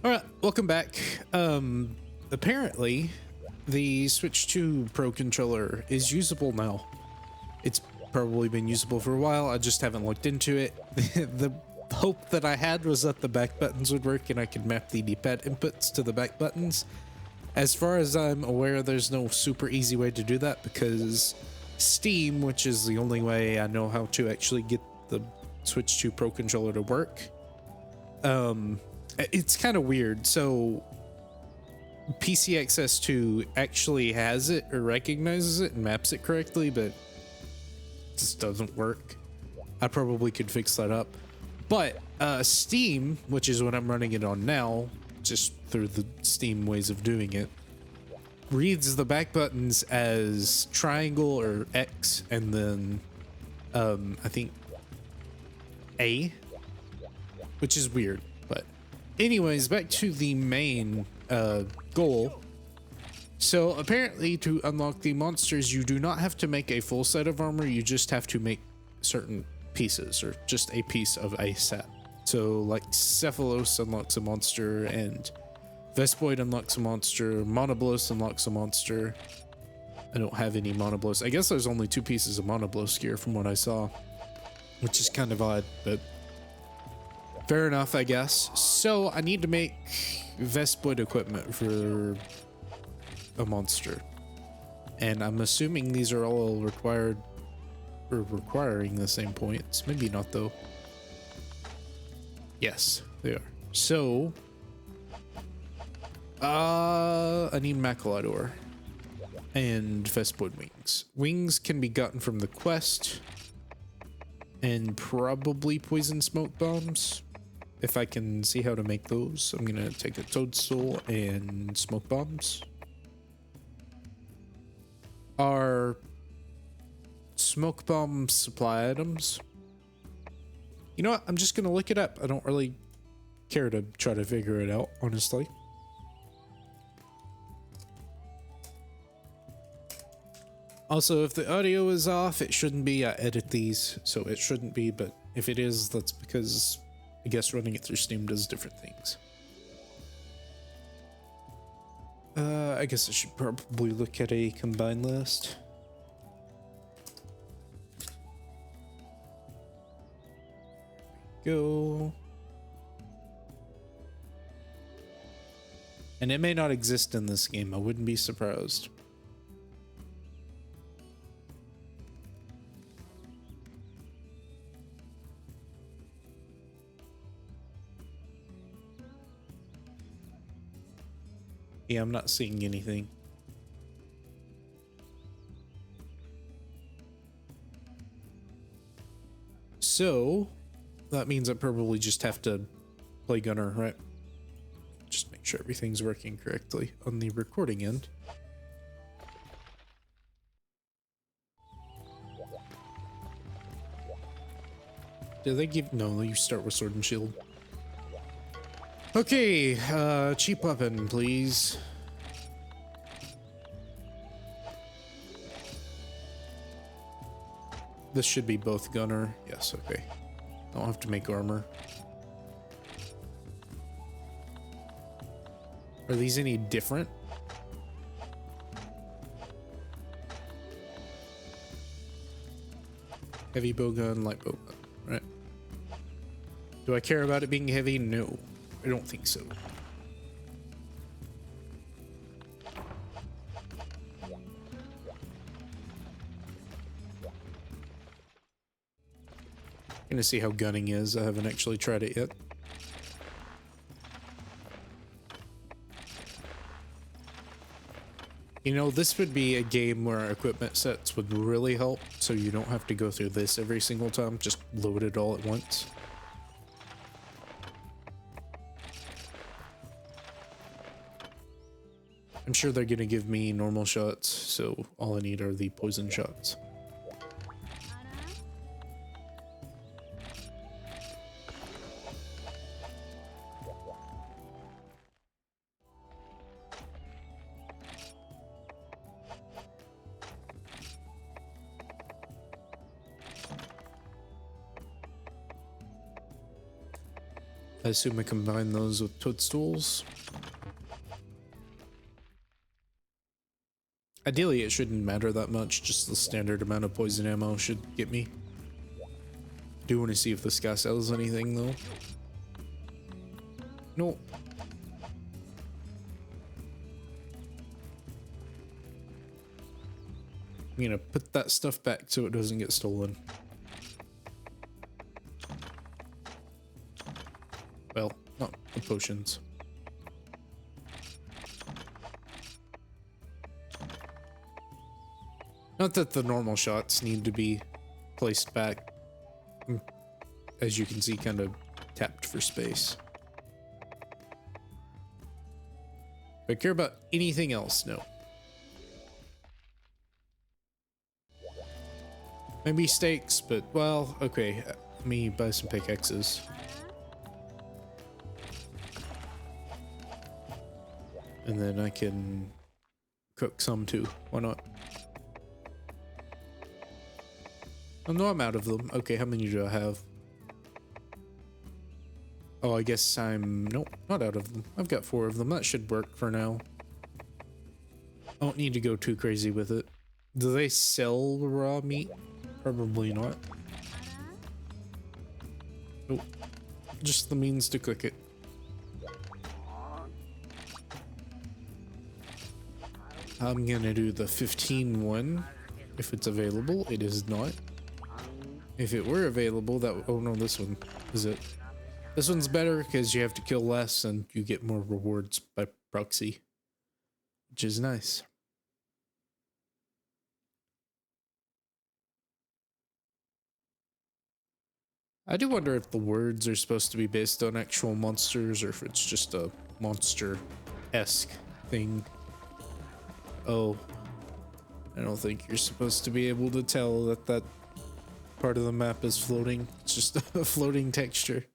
All right, welcome back. Apparently, the Switch 2 Pro controller is usable now. It's probably been usable for a while. I just haven't looked into it. The hope that I had was that the back buttons would work and I could map the D-pad inputs to the back buttons. As far as I'm aware, there's no super easy way to do that because Steam, which is the only way I know how to actually get the Switch 2 Pro controller to work, it's kind of weird. So PC Access 2 actually has it or recognizes it and maps it correctly, but it just doesn't work. I probably could fix that up. But Steam, which is what I'm running it on now, just through the Steam ways of doing it, reads the back buttons as triangle or X and then I think A, which is weird. But anyways, back to the main goal. So apparently to unlock the monsters, you do not have to make a full set of armor, you just have to make certain pieces or just a piece of a set. So like Cephalos unlocks a monster and Vespoid unlocks a monster, Monoblos unlocks a monster. I don't have any Monoblos. I guess there's only 2 pieces of Monoblos gear from what I saw, which is kind of odd, but fair enough, I guess. So I need to make Vespoid equipment for a monster. And I'm assuming these are all required or requiring the same points. Maybe not though. Yes, they are. So I need Macalidor and Vespoid wings. Wings can be gotten from the quest and probably poison smoke bombs. If I can see how to make those, I'm gonna take a toadstool and smoke bombs. Are smoke bomb supply items? You know what? I'm just gonna look it up. I don't really care to try to figure it out, honestly. Also, if the audio is off, it shouldn't be. I edit these, so it shouldn't be, but if it is, that's because I guess running it through Steam does different things. I guess I should probably look at a combined list. Go. And it may not exist in this game. I wouldn't be surprised. Yeah, I'm not seeing anything. So that means I probably just have to play Gunner, right? Just make sure everything's working correctly on the recording end. Did they give? No, you start with Sword and Shield. Okay, cheap weapon, please. This should be both Gunner. Yes, okay. Don't have to make armor. Are these any different? Heavy bowgun, light bowgun, right? Do I care about it being heavy? No, I don't think so. Gonna see how gunning is. I haven't actually tried it yet. You know, this would be a game where equipment sets would really help, so you don't have to go through this every single time. Just load it all at once. I'm sure they're gonna give me normal shots, so all I need are the poison shots. I assume I combine those with toadstools. Ideally, it shouldn't matter that much. Just the standard amount of poison ammo should get me. Do want to see if this guy sells anything, though. No. I'm gonna put that stuff back so it doesn't get stolen. Well, not the potions. Not that the normal shots need to be placed back. As you can see, kind of tapped for space. Do I care about anything else? No. Maybe steaks, but, well, okay. Let me buy some pickaxes. And then I can cook some too. Why not? Oh no, I'm out of them. Okay, how many do I have? Oh, I guess I'm... Nope, not out of them. I've got 4 of them. That should work for now. I don't need to go too crazy with it. Do they sell raw meat? Probably not. Nope. Just the means to cook it. I'm gonna do the 15 one if it's available. It is not. If it were available, that oh no, this one is it. This one's better because you have to kill less and you get more rewards by proxy, which is nice. I do wonder if the words are supposed to be based on actual monsters or if it's just a monster-esque thing. Oh, I don't think you're supposed to be able to tell that that part of the map is floating. It's just a floating texture.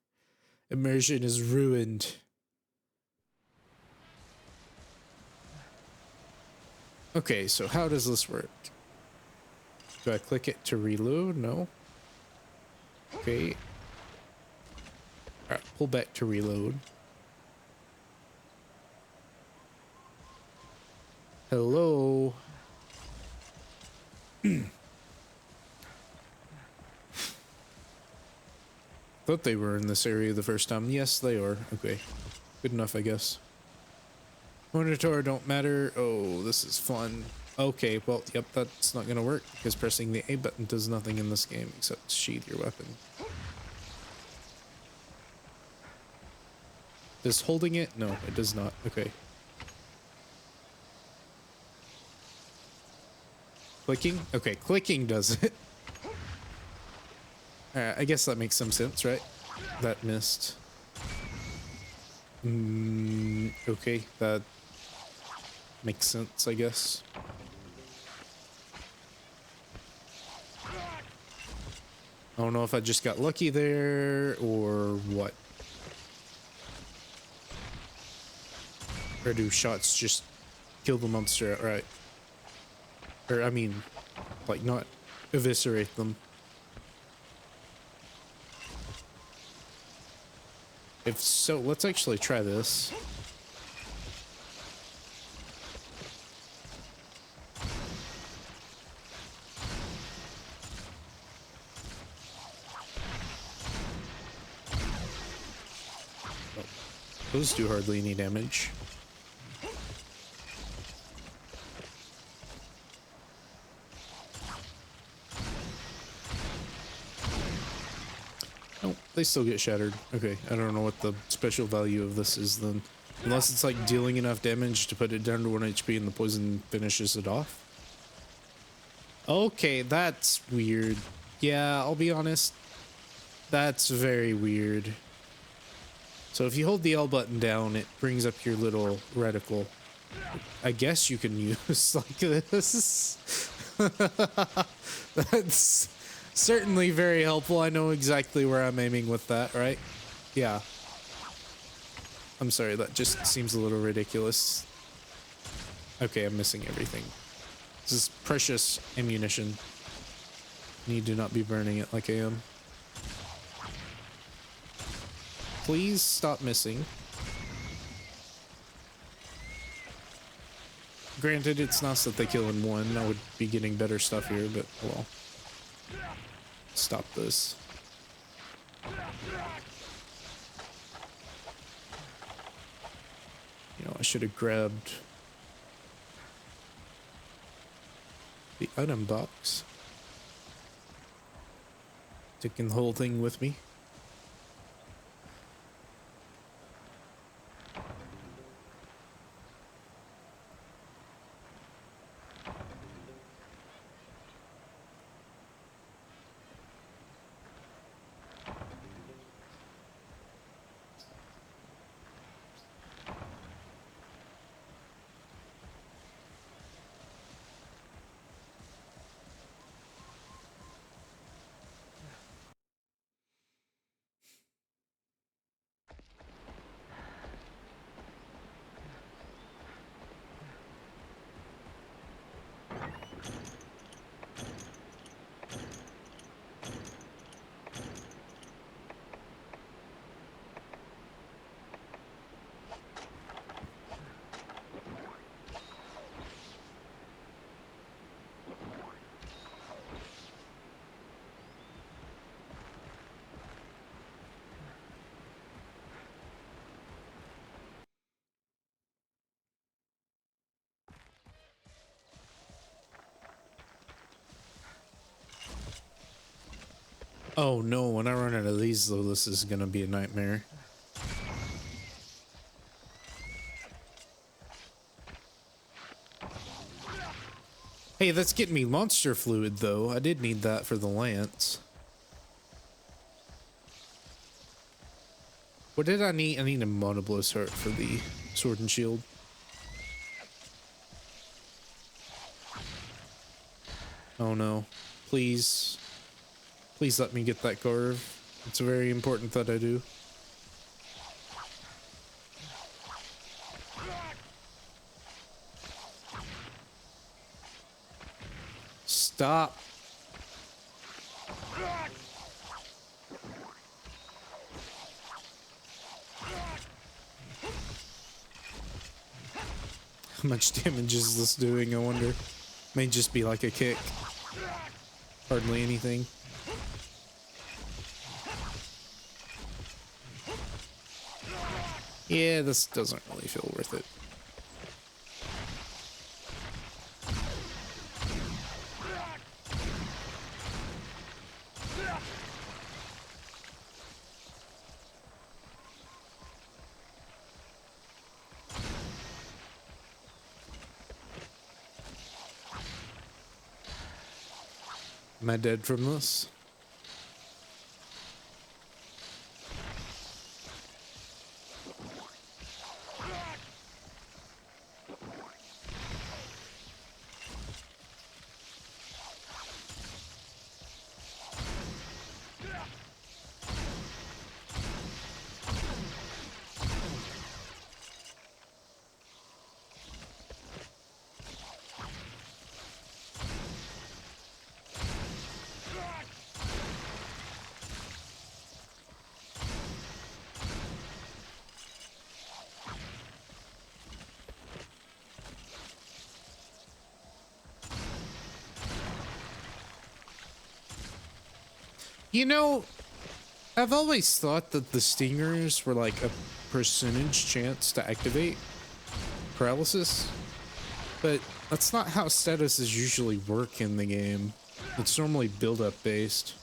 Immersion is ruined. Okay, so how does this work? Do I click it to reload? No. Okay. Alright, pull back to reload. Hello? Thought they were in this area the first time. Yes, they are. Okay. Good enough, I guess. Monitor don't matter. Oh, this is fun. Okay, well, yep, that's not gonna work because pressing the A button does nothing in this game except sheath your weapon. Does holding it? No, it does not. Okay. Clicking? Okay, clicking does it. Alright, I guess that makes some sense, right? That missed. Okay, that makes sense, I guess. I don't know if I just got lucky there or what. Or do shots just kill the monster outright? Or, I mean, like, not eviscerate them. If so, let's actually try this. Oh, those do hardly any damage. Oh, they still get shattered. Okay, I don't know what the special value of this is then. Unless it's like dealing enough damage to put it down to 1 HP and the poison finishes it off. Okay, that's weird. Yeah, I'll be honest. That's very weird. So if you hold the L button down, it brings up your little reticle. I guess you can use like this. That's certainly very helpful. I know exactly where I'm aiming with that, right? Yeah. I'm sorry, that just seems a little ridiculous. Okay, I'm missing everything. This is precious ammunition. Need to not be burning it like I am. Please stop missing. Granted, it's nice that they kill in one. I would be getting better stuff here, but well. Stop this. You know, I should have grabbed the item box. Taking the whole thing with me. Oh no, when I run out of these though, this is gonna be a nightmare. Hey, that's getting me monster fluid though. I did need that for the lance. What did I need? I need a Monoblos heart for the sword and shield. Oh no. Please. Please let me get that carve. It's very important that I do. Stop. How much damage is this doing, I wonder? May just be like a kick. Hardly anything. Yeah, this doesn't really feel worth it. Am I dead from this? You know, I've always thought that the stingers were like a percentage chance to activate paralysis, but that's not how statuses usually work in the game. It's normally build-up based.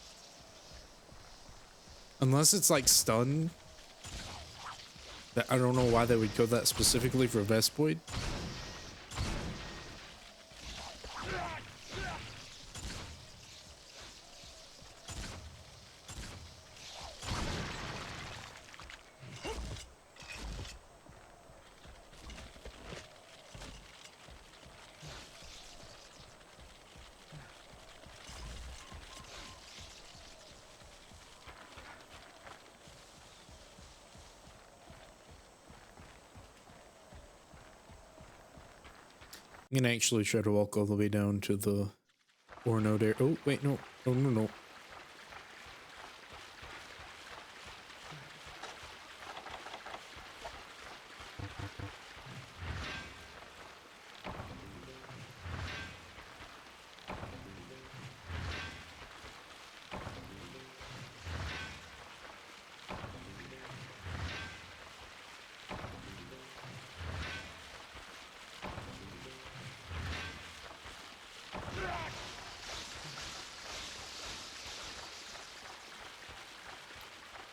Unless it's like stun. I don't know why they would go that specifically for Vespoid. I'm gonna actually try to walk all the way down to the ore node area. Oh, wait, no. Oh, no, no.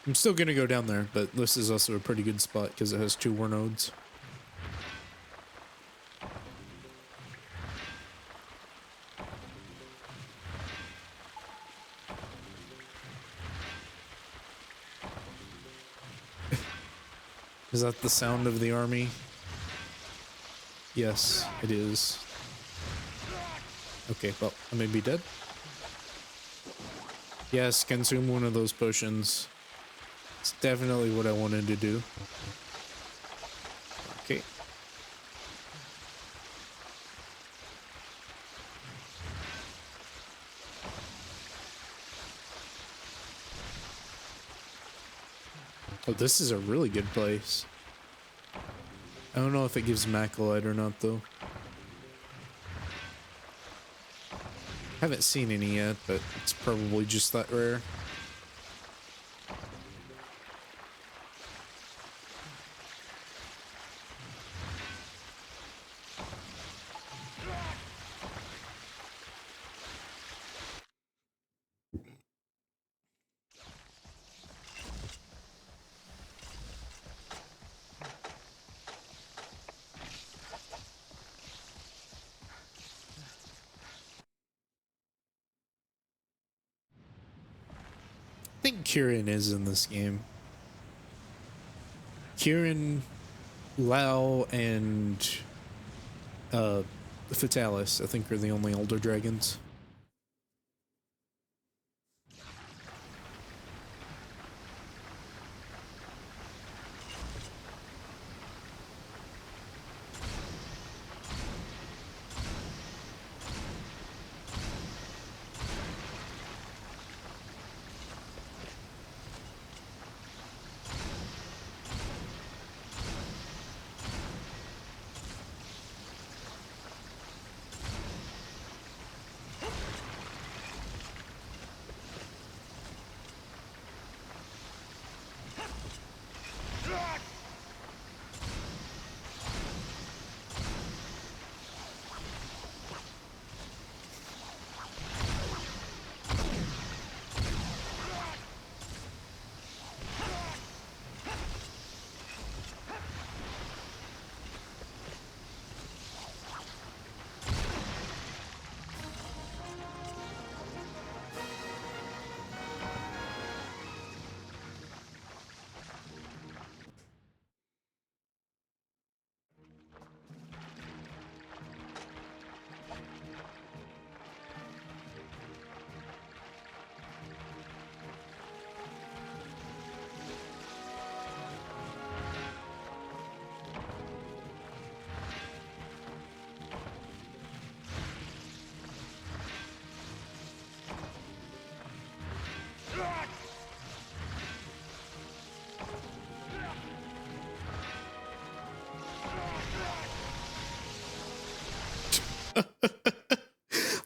I'm still gonna go down there, but this is also a pretty good spot because it has 2 war nodes. Is that the sound of the army? Yes, it is. Okay, well, I may be dead. Yes, consume one of those potions. It's definitely what I wanted to do. Okay. Oh, this is a really good place. I don't know if it gives Macalite or not, though. Haven't seen any yet, but it's probably just that rare. I think Kieran is in this game. Kieran, Lao, and Fatalis, I think, are the only older dragons.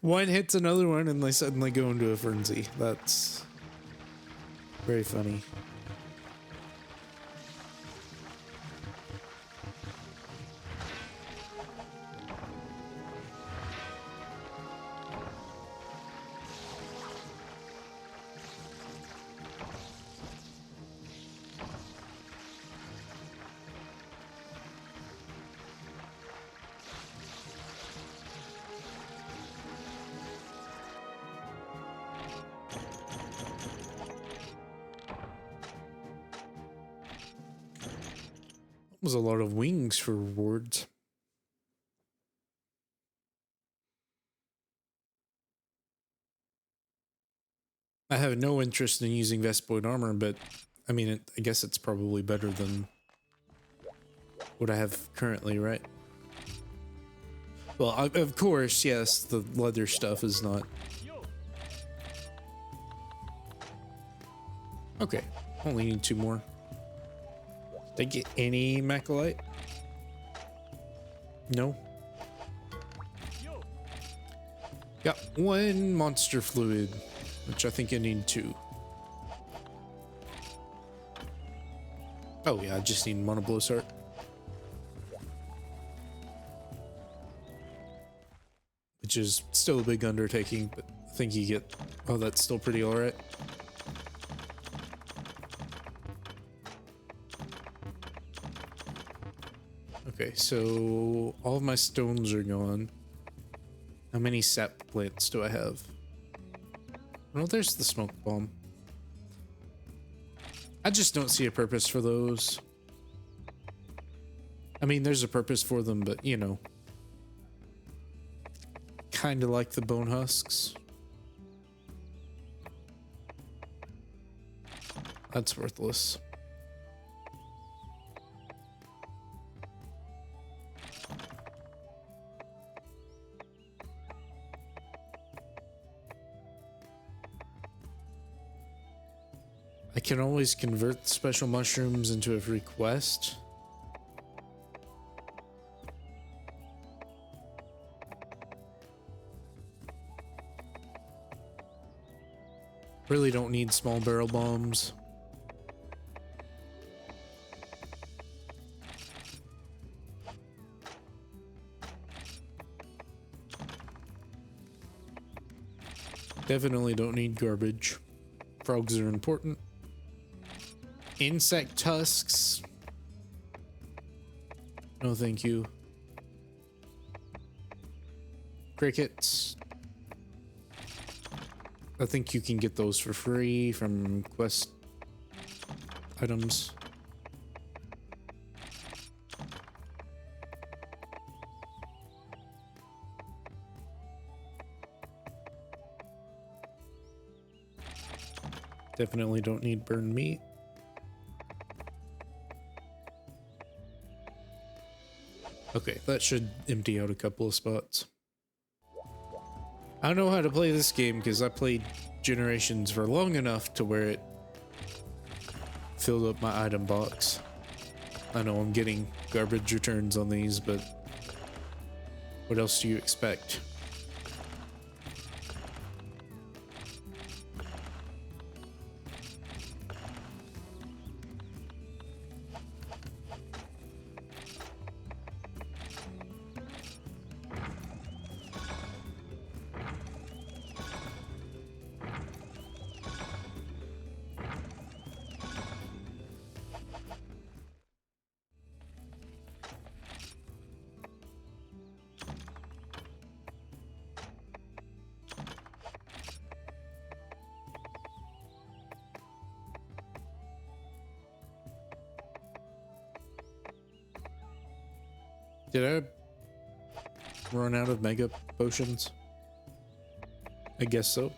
One hits another one and they suddenly go into a frenzy. That's very funny. Was a lot of wings for rewards. I have no interest in using Vespoid armor, but I mean, I guess it's probably better than what I have currently, right? Well, of course, yes, the leather stuff is not. Okay, only need 2 more. Did I get any Macalite? No. Got 1 monster fluid, which I think I need 2. Oh yeah, I just need Monoblos heart. Which is still a big undertaking, but I think you get... Oh, that's still pretty alright. Okay, so all of my stones are gone. How many sap plants do I have? Oh, there's the smoke bomb. I just don't see a purpose for those. I mean, there's a purpose for them, but you know, kind of like the bone husks. That's worthless. I can always convert the special mushrooms into a free quest. Really don't need small barrel bombs. Definitely don't need garbage. Frogs are important. Insect tusks. No, thank you. Crickets. I think you can get those for free from quest items. Definitely don't need burned meat. Okay, that should empty out a couple of spots. I know how to play this game because I played Generations for long enough to where it filled up my item box. I know I'm getting garbage returns on these, but what else do you expect? Did I run out of mega potions? I guess so.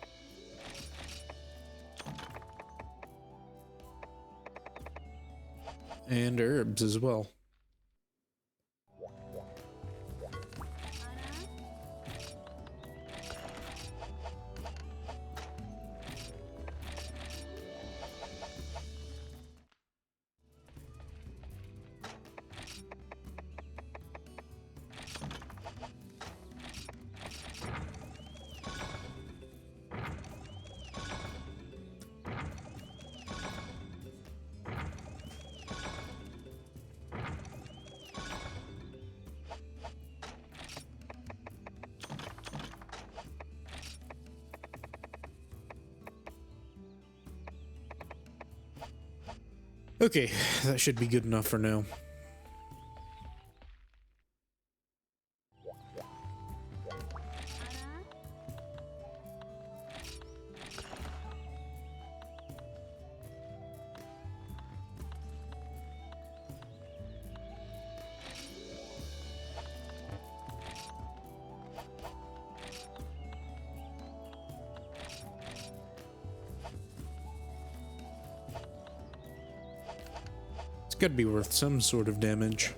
And herbs as well. Okay, that should be good enough for now. It's gotta be worth some sort of damage.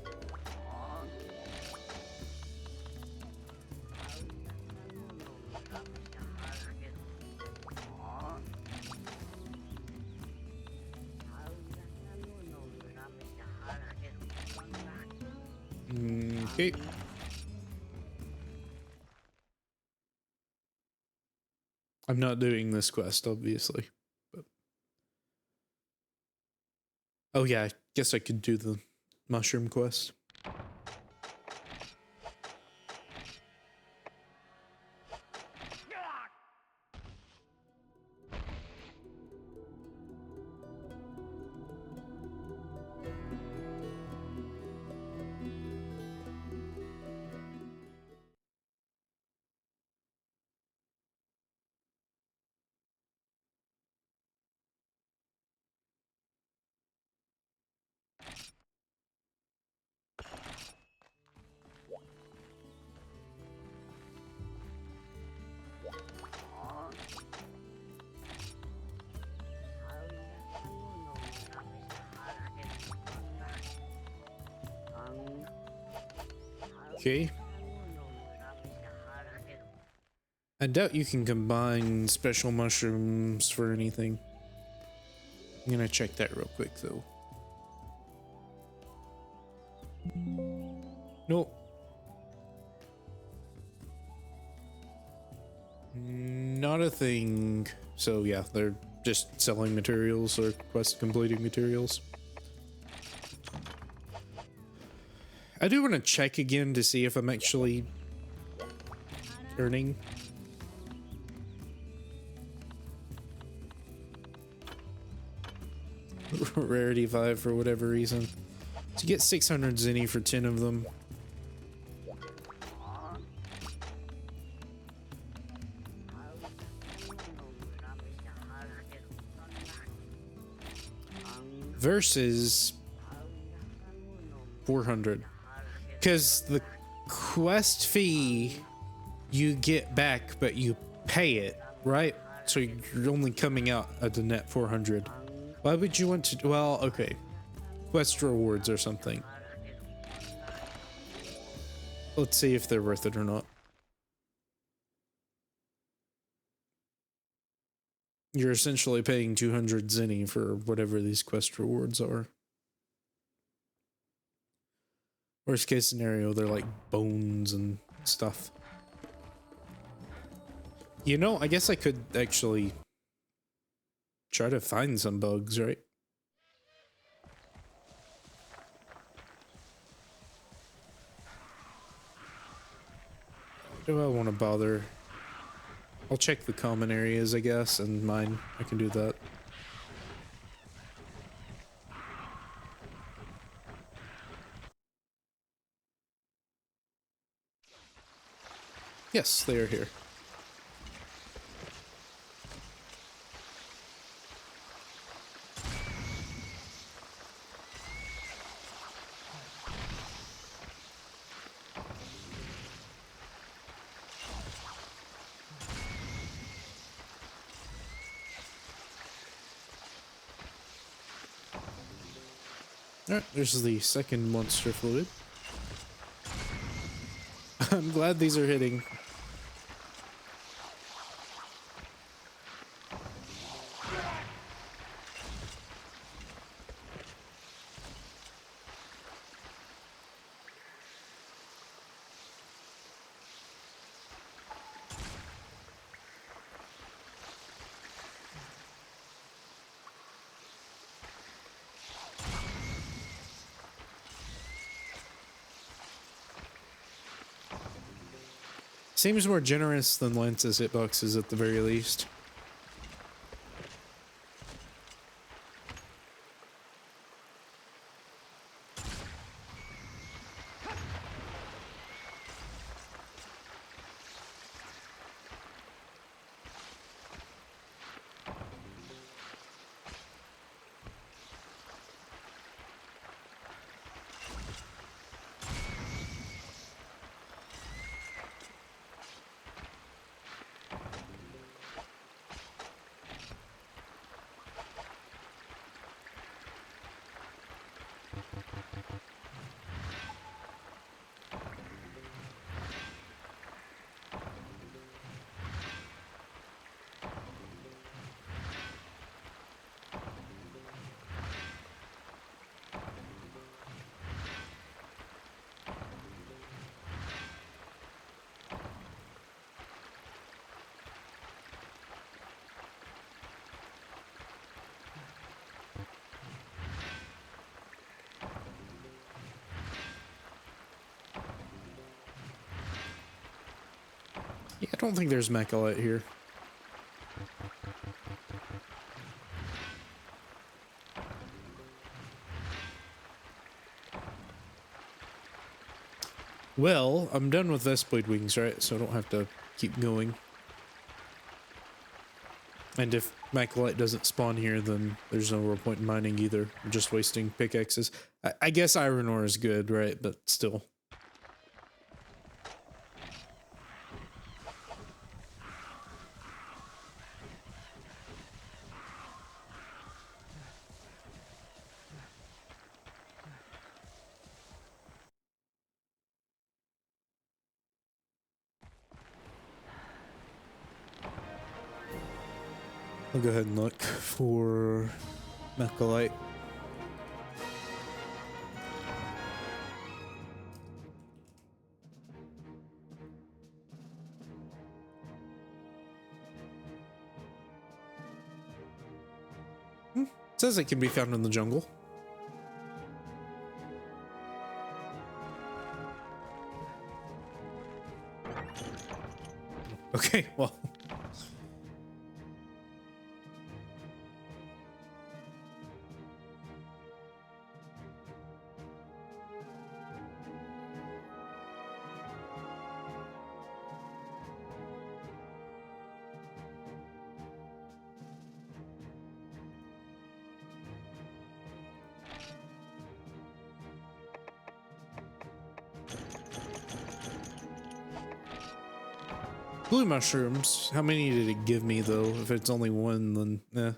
Okay. I'm not doing this quest, obviously. But oh yeah, I guess I could do the mushroom quest. Okay. I doubt you can combine special mushrooms for anything. I'm gonna check that real quick though. Nope. Not a thing. So yeah, they're just selling materials or quest completing materials. I do want to check again to see if I'm actually earning. Rarity 5 for whatever reason. So you get 600 zenny for 10 of them. Versus 400. Because the quest fee you get back, but you pay it, right? So you're only coming out at the net 400. Why would you want to? Well, okay. Quest rewards or something. Let's see if they're worth it or not. You're essentially paying 200 zenny for whatever these quest rewards are. Worst case scenario, they're like bones and stuff. You know, I guess I could actually try to find some bugs, right? Do I want to bother? I'll check the common areas, I guess, and mine. I can do that. Yes, they are here. Alright, there's the second monster fluid. I'm glad these are hitting. Seems more generous than Lance's hitboxes at the very least. Yeah, I don't think there's Mechalite here. Well, I'm done with Vespoid wings, right? So I don't have to keep going. And if Mechalite doesn't spawn here, then there's no real point in mining either. I'm just wasting pickaxes. I guess iron ore is good, right? But still. I'll go ahead and look for Mechalite. Says it can be found in the jungle. Okay, well. Blue mushrooms. How many did it give me, though? If it's only one, then eh.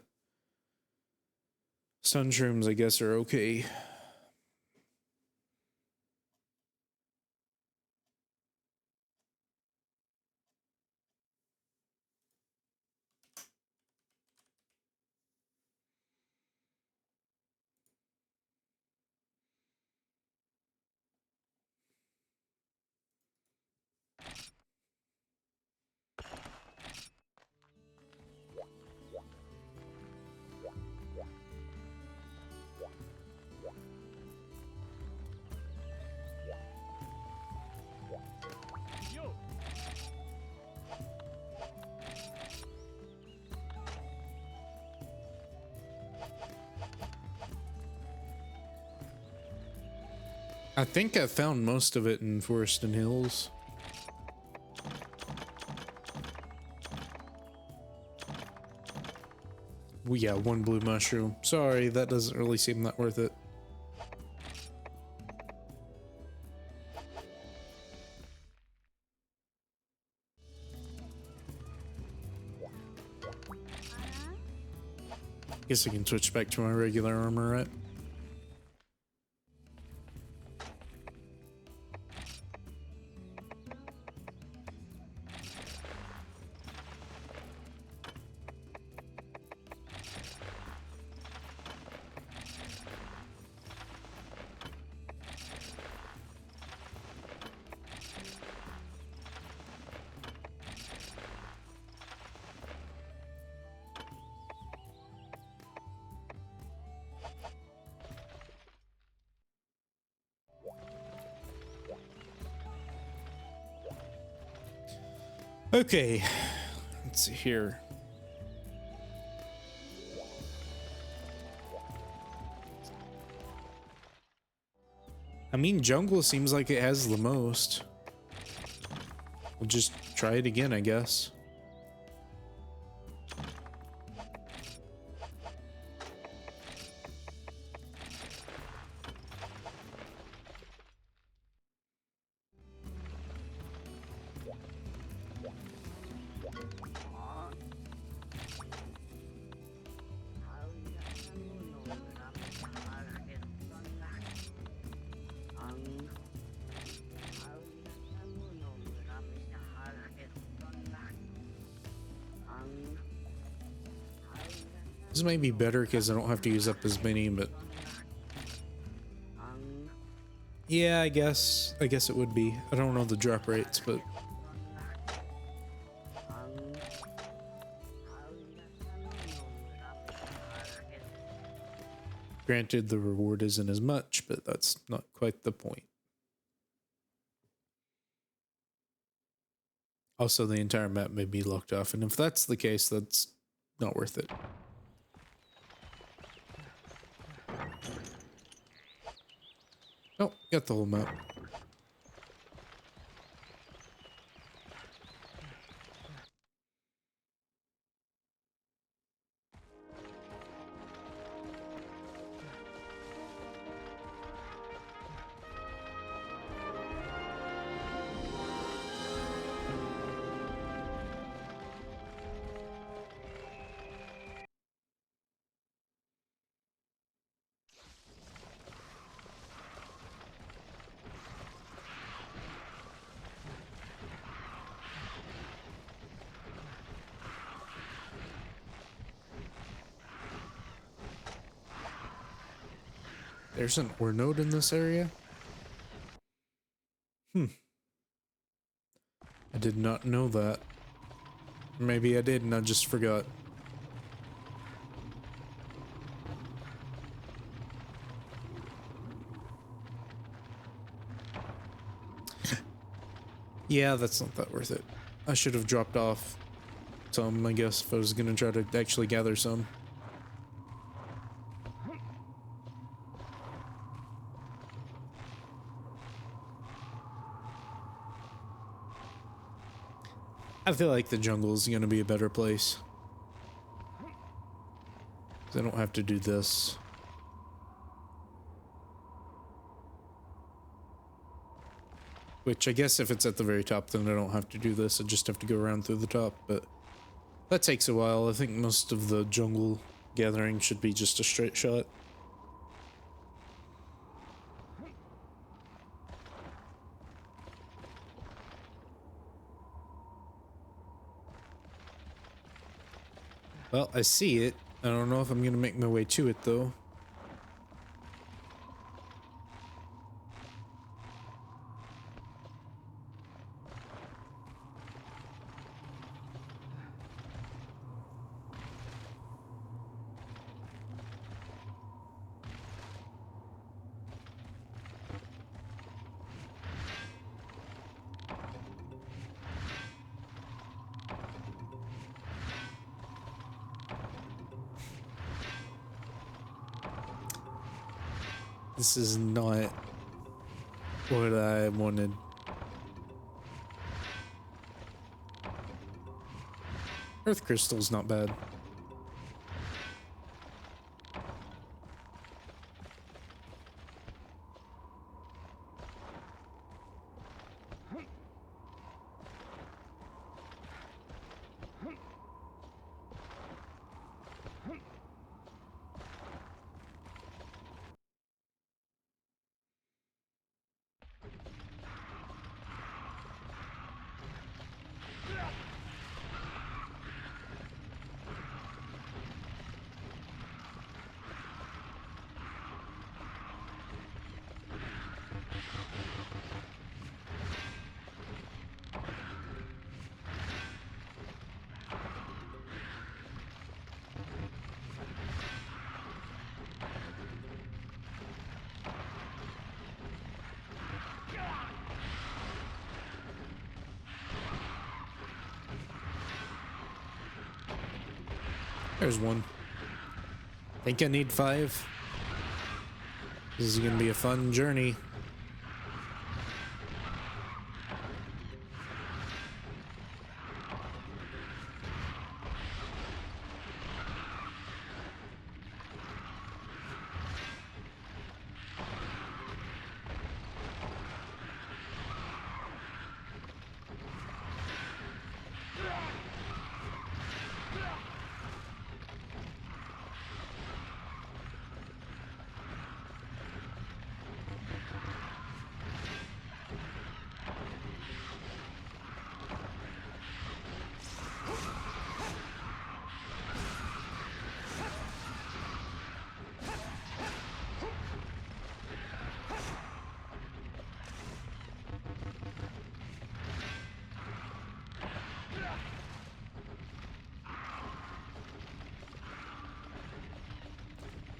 Stun shrooms, I guess, are okay. I think I found most of it in Forest and Hills. Well, yeah, one blue mushroom. Sorry, that doesn't really seem that worth it. Guess I can switch back to my regular armor, right? Okay, let's see here. I mean, jungle seems like it has the most. We'll just try it again, I guess. This might be better because I don't have to use up as many, but yeah, I guess it would be. I don't know the drop rates, but granted the reward isn't as much, but that's not quite the point. Also, the entire map may be locked off, and if that's the case, that's not worth it. Oh, got the whole map. There's an ore node in this area? Hmm. I did not know that. Maybe I did and I just forgot. Yeah, that's not that worth it. I should have dropped off some, I guess, if I was gonna try to actually gather some. I feel like the jungle is gonna be a better place. 'Cause I don't have to do this. Which I guess if it's at the very top, then I don't have to do this. I just have to go around through the top, but that takes a while. I think most of the jungle gathering should be just a straight shot. Well, I see it. I don't know if I'm gonna make my way to it, though. This is not what I wanted. Earth crystal's not bad. There's one. Think I need 5. This is gonna be a fun journey.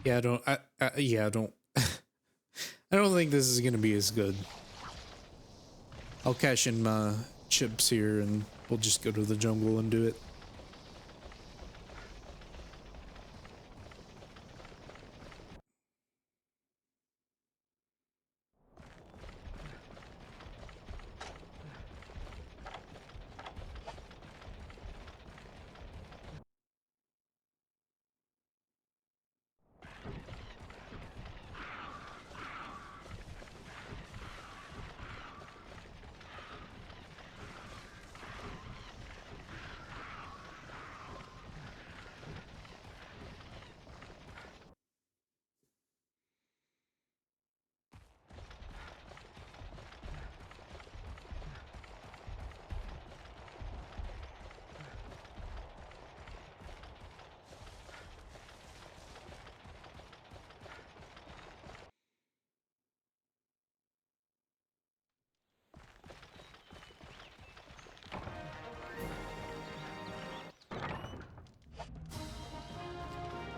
Yeah, I don't. Yeah, I don't. I don't think this is gonna be as good. I'll cash in my chips here, and we'll just go to the jungle and do it.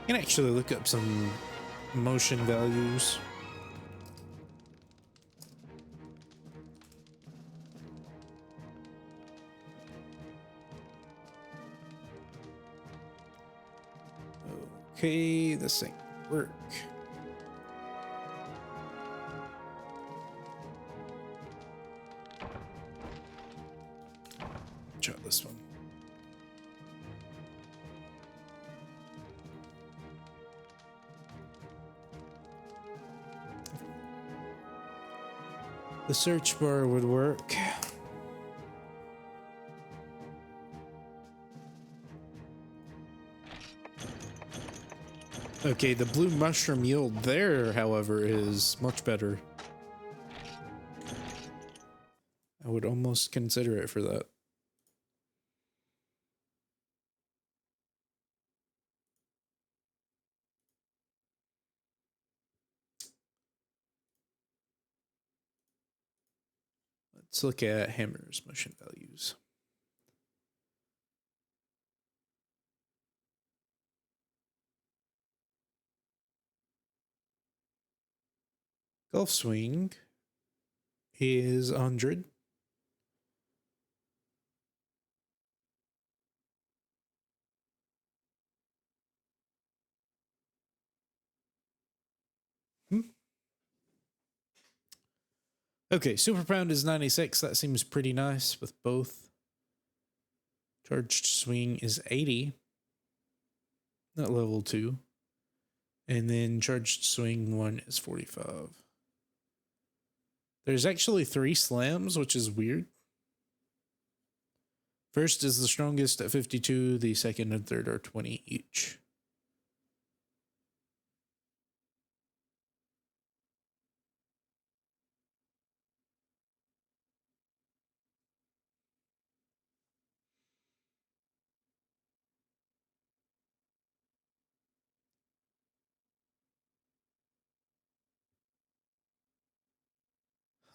Can actually look up some motion values. Okay, this ain't work. Try this one. The search bar would work. Okay, the blue mushroom yield there, however, is much better. I would almost consider it for that. Let's look at Hammer's motion values. Golf swing is 100. Okay, super pound is 96. That seems pretty nice with both. Charged swing is 80. Not level 2. And then charged swing 1 is 45. There's actually 3 slams, which is weird. First is the strongest at 52. The second and third are 20 each.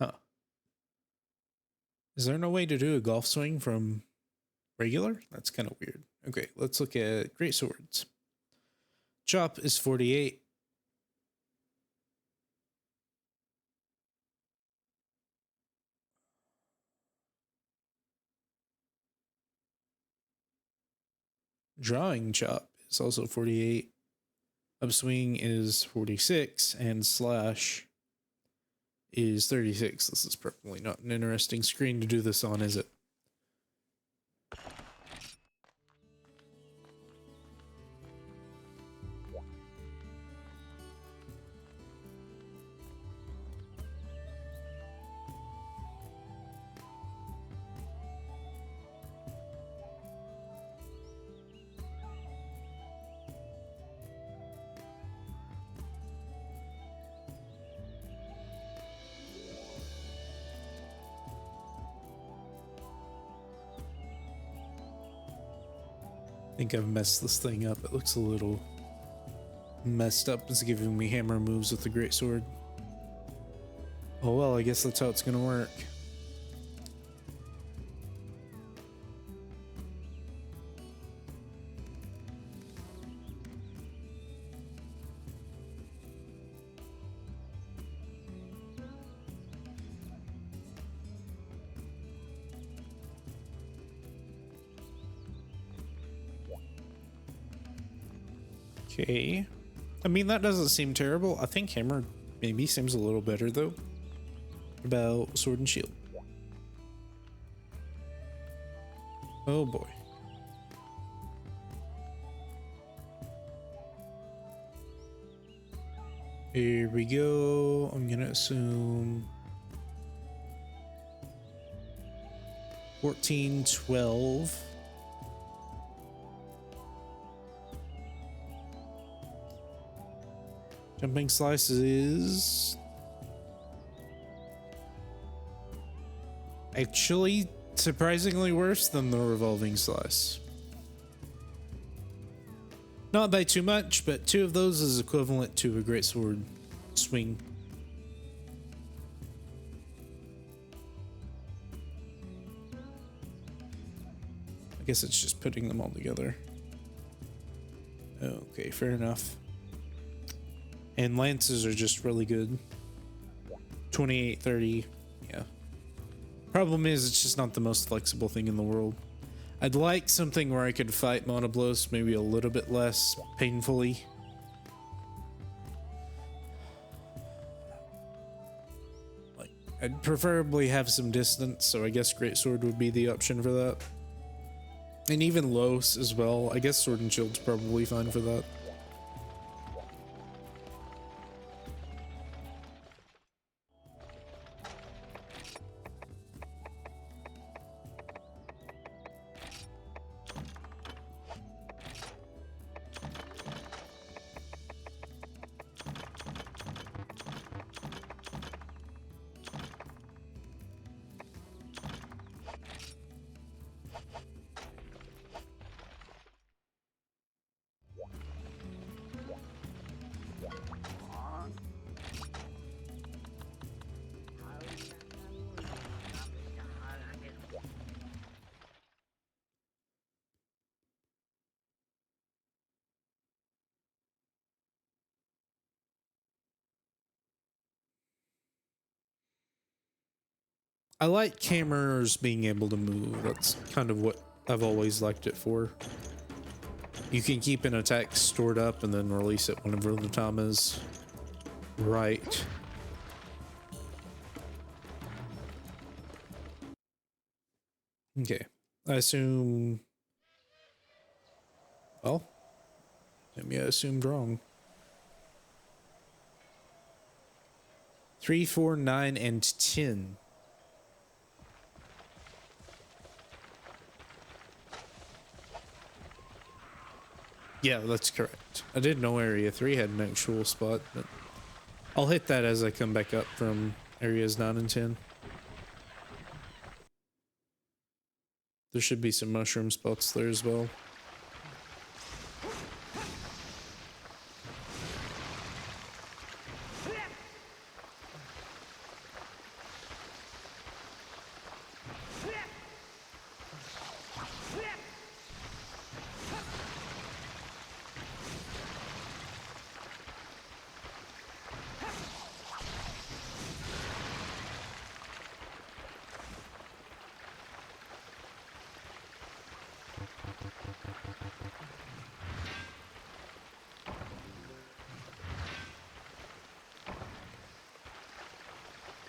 Huh. Is there no way to do a golf swing from regular? That's kind of weird. Okay, let's look at great swords. Chop is 48. Drawing chop is also 48. Upswing is 46. And slash is 36. This is probably not an interesting screen to do this on, is it? I think I've messed this thing up. It looks a little messed up. It's giving me hammer moves with the greatsword. Oh well, I guess that's how it's gonna work. Okay. I mean, that doesn't seem terrible. I think hammer maybe seems a little better, though. About sword and shield. Oh, boy. Here we go. I'm going to assume 14, 12. Jumping slices is actually surprisingly worse than the revolving slice. Not by too much, but 2 of those is equivalent to a greatsword swing. I guess it's just putting them all together. Okay, fair enough. And lances are just really good. 28, 30. Yeah. Problem is, it's just not the most flexible thing in the world. I'd like something where I could fight Monoblos maybe a little bit less painfully. Like, I'd preferably have some distance, so I guess Greatsword would be the option for that. And even Los as well. I guess Sword and Shield's probably fine for that. I like cameras being able to move. That's kind of what I've always liked it for. You can keep an attack stored up and then release it whenever the time is right. Okay. I assume... Well, maybe I assumed wrong. 3, 4, 9, and 10. Yeah, that's correct. I didn't know Area 3 had an actual spot, but I'll hit that as I come back up from Areas 9 and 10. There should be some mushroom spots there as well.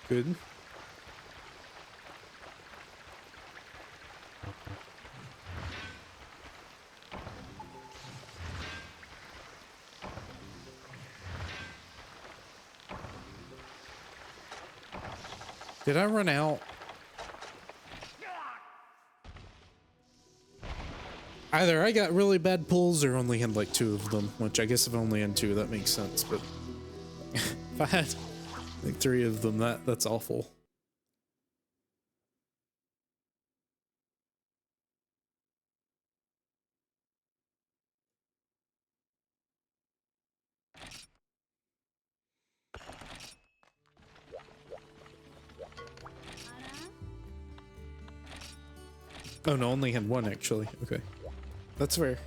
Good. Did I run out? Either I got really bad pulls or only had like 2 of them, which I guess if I only had 2, that makes sense, but if I had like 3 of them, that's awful. Oh no, only had 1 actually. Okay. That's fair.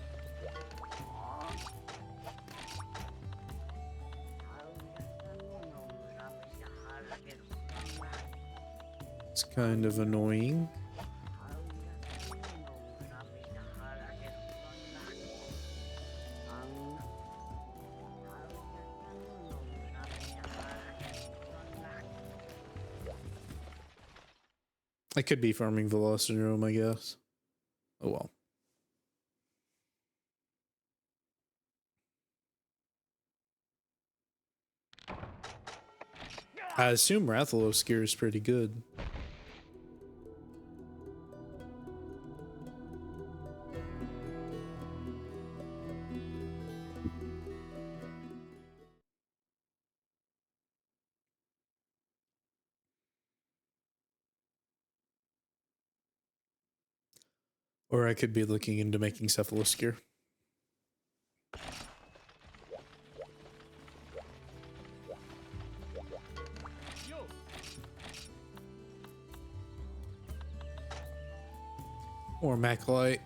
It's kind of annoying. I could be farming Velocity Room, I guess. Oh well. I assume Rathalos gear is pretty good. Or I could be looking into making Cephalus gear. Or Maclite.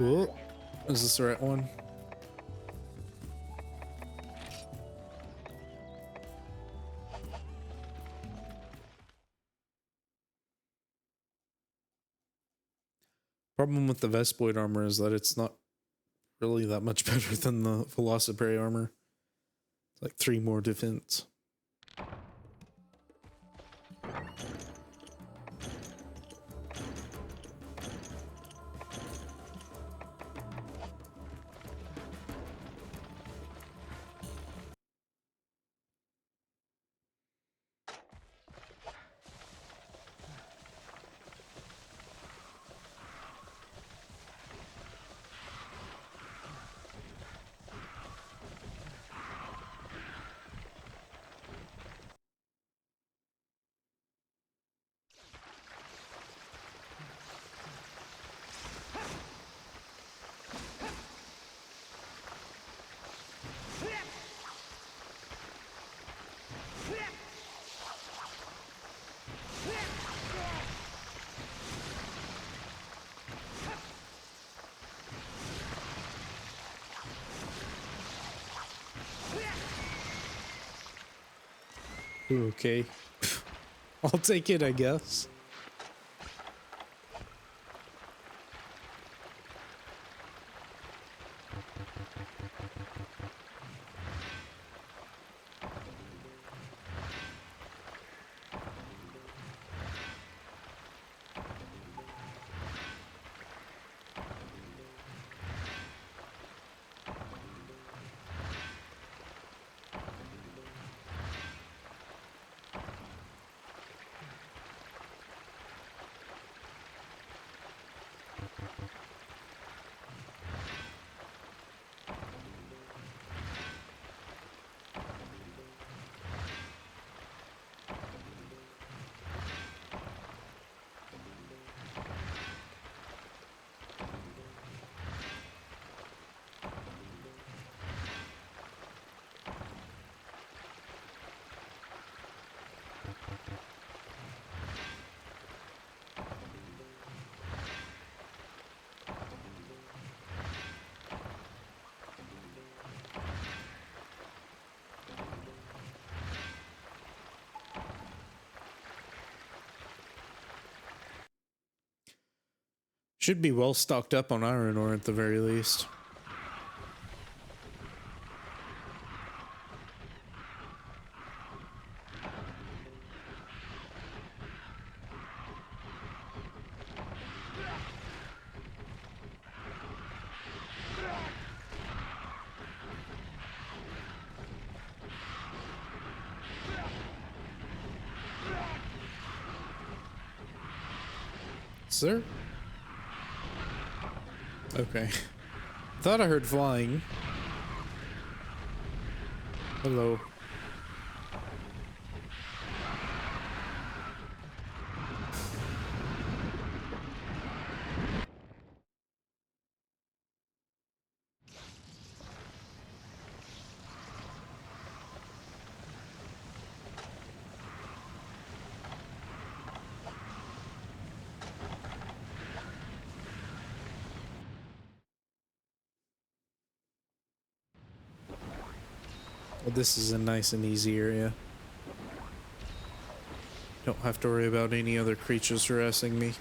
Whoa. Is this the right one? Problem with the Vespoid armor is that it's not really that much better than the Velociprey armor. It's like 3 more defense. Okay. I'll take it, I guess. Should be well stocked up on iron ore at the very least. Sir? Okay. Thought I heard flying. Hello. Well, this is a nice and easy area. Don't have to worry about any other creatures harassing me.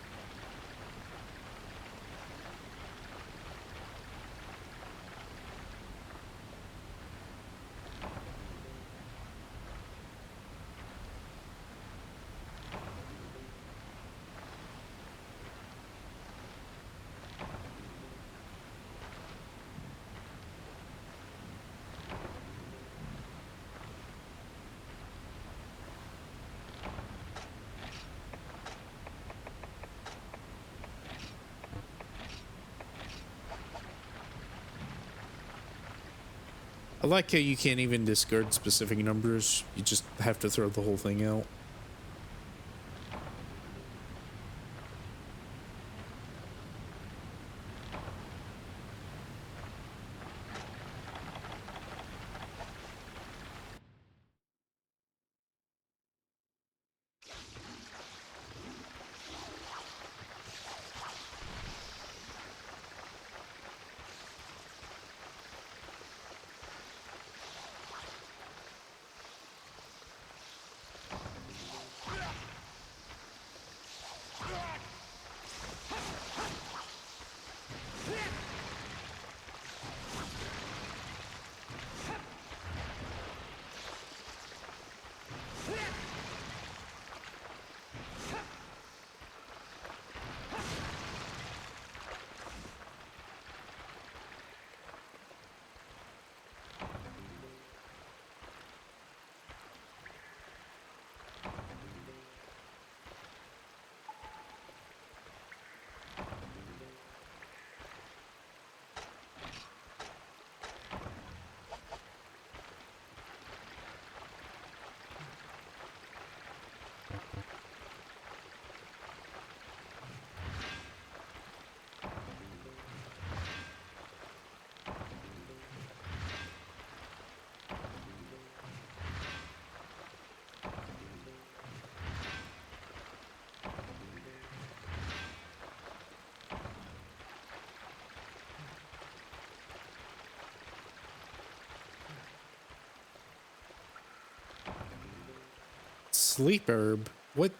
I like how you can't even discard specific numbers. You just have to throw the whole thing out. Sleep herb? What?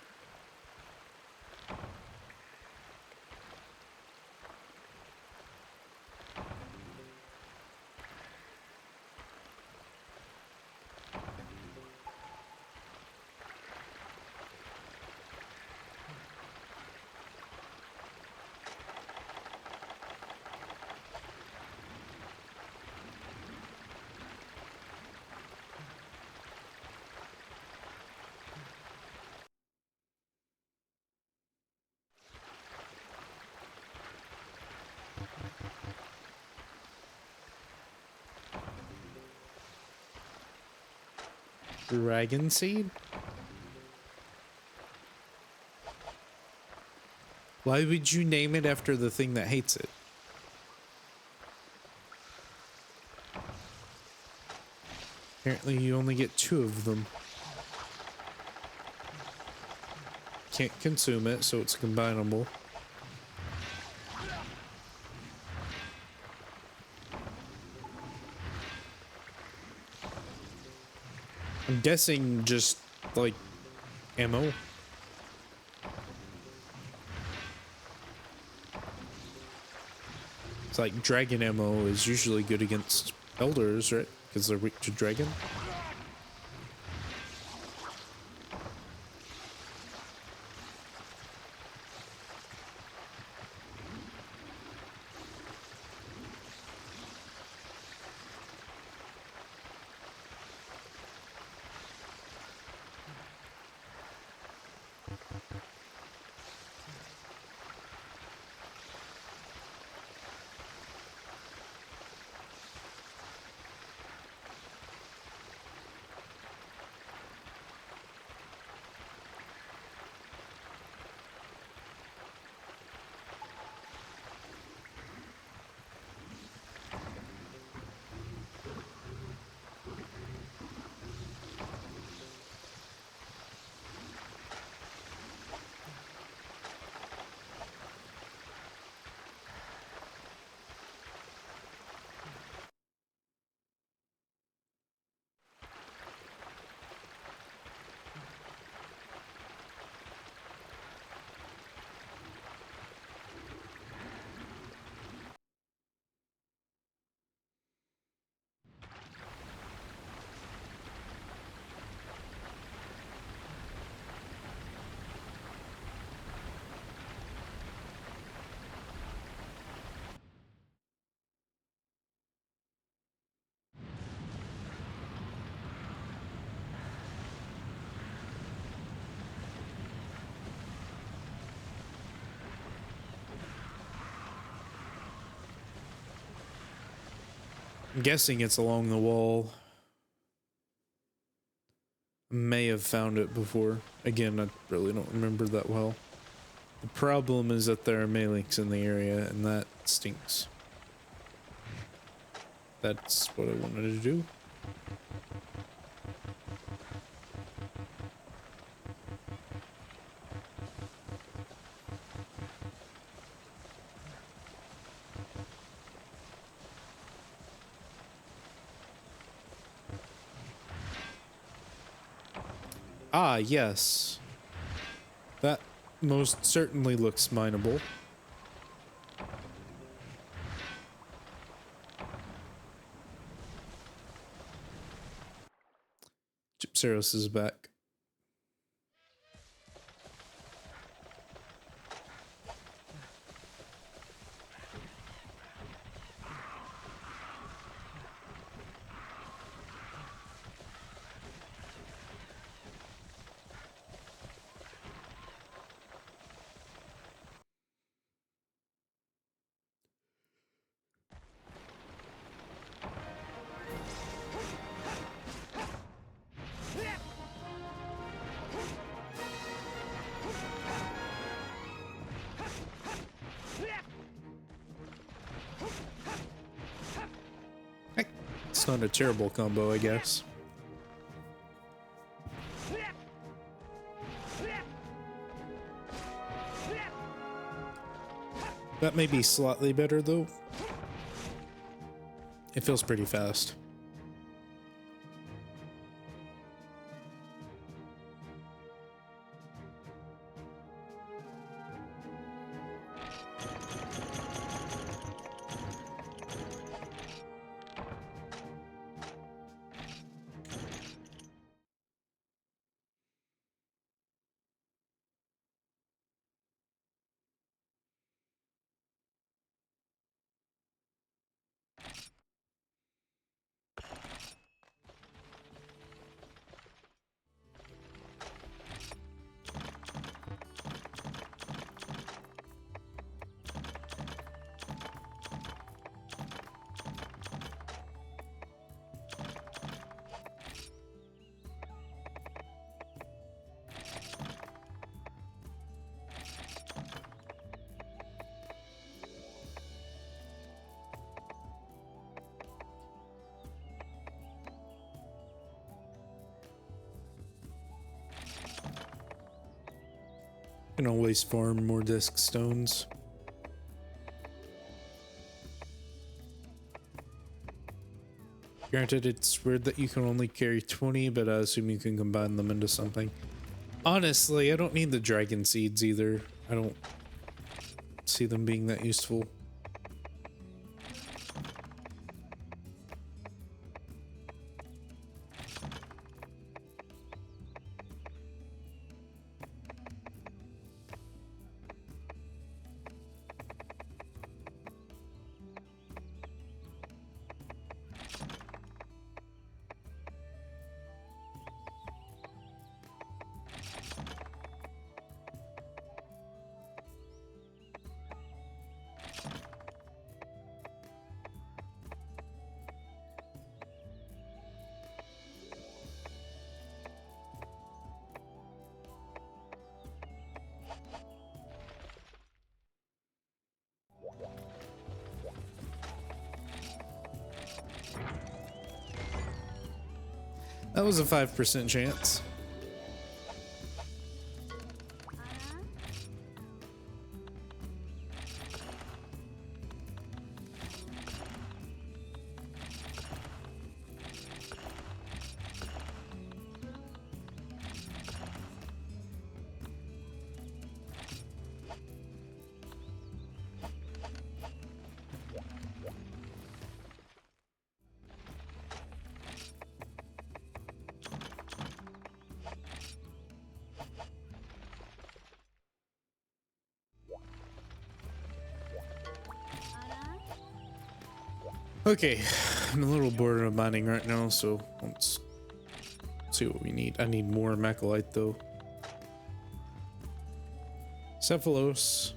Dragon seed? Why would you name it after the thing that hates it? Apparently you only get 2 of them. Can't consume it, so it's combinable. I'm guessing just, like, ammo. It's like dragon ammo is usually good against elders, right? Because they're weak to dragon. I'm guessing it's along the wall. May have found it before. Again, I really don't remember that well. The problem is that there are Meleeks in the area, and that stinks. That's what I wanted to do. Ah, yes. That most certainly looks mineable. Gypceros is back. It's not a terrible combo, I guess. That may be slightly better, though. It feels pretty fast. Can always farm more disc stones. Granted, it's weird that you can only carry 20, but I assume you can combine them into something. Honestly, I don't need the dragon seeds either. I don't see them being that useful. That was a 5% chance. Okay, I'm a little bored of mining right now, so let's see what we need. I need more Macalite though. Cephalos.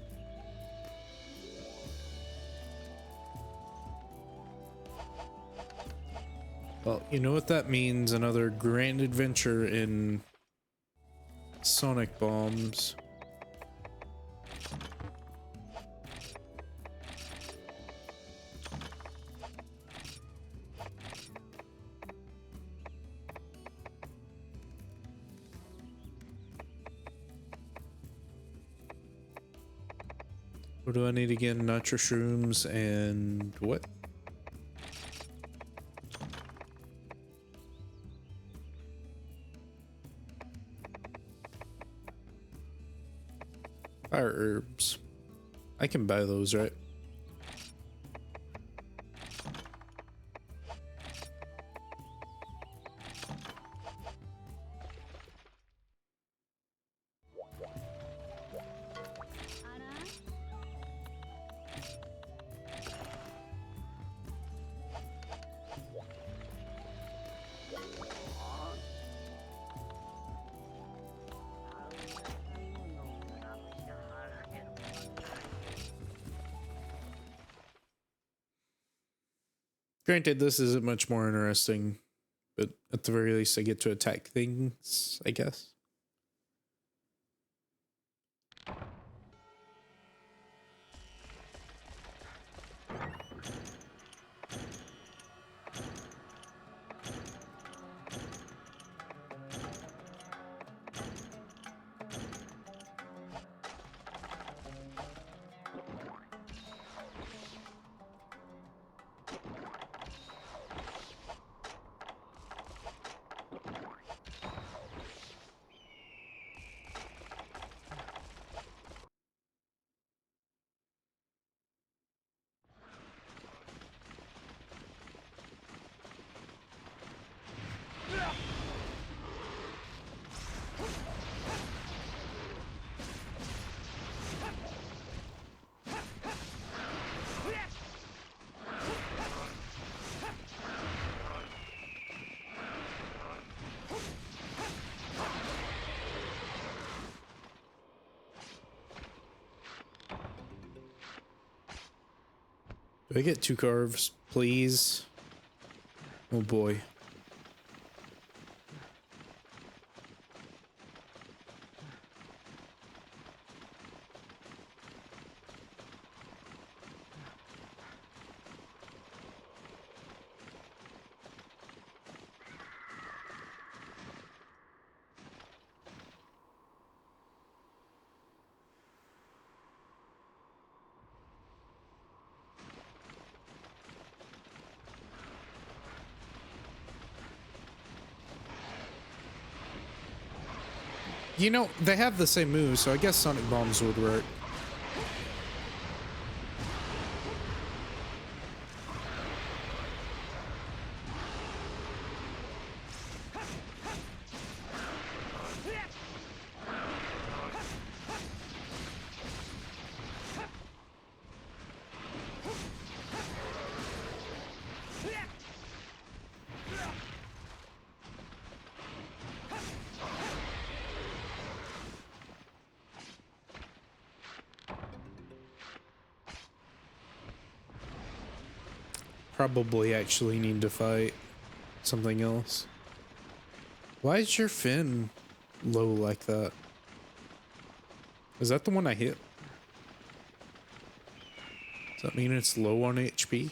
Well, you know what that means, another grand adventure in Sonic Bombs. What do I need again? Nitro shrooms and what? Fire herbs. I can buy those, right? Granted, this isn't much more interesting, but at the very least I get to attack things, I guess. Do I get 2 carves, please? Oh boy. You know, they have the same moves, so I guess Sonic Bombs would work. Probably actually need to fight something else. Why is your fin low like that? Is that the one I hit? Does that mean it's low on HP?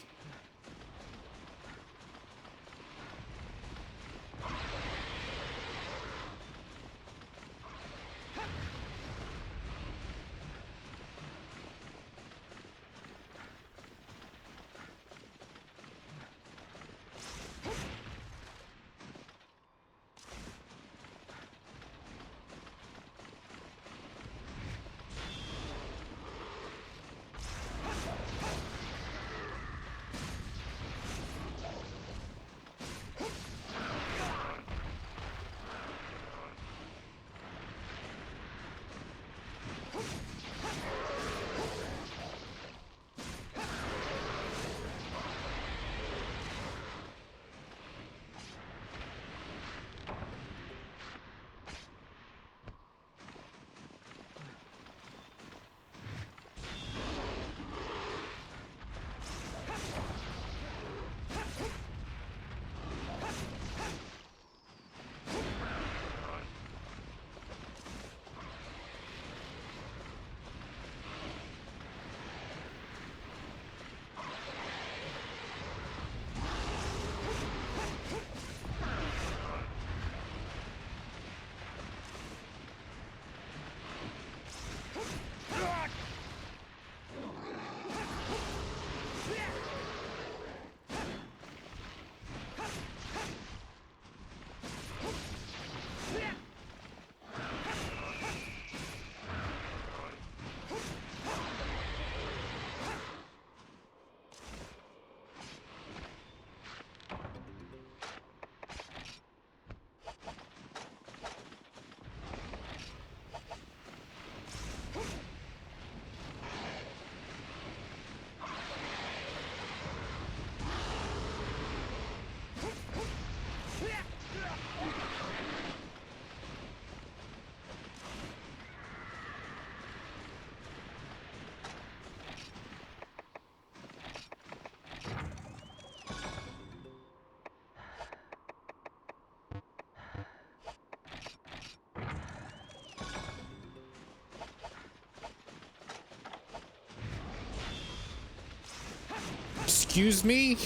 Excuse me?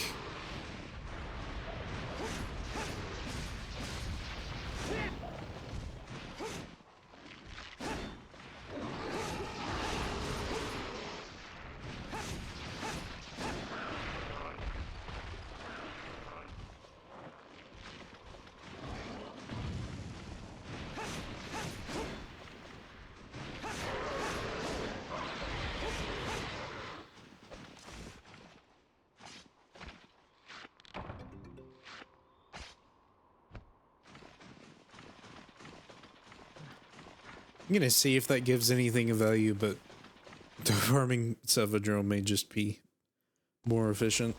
I'm gonna see if that gives anything of value, but the farming Savadrome may just be more efficient.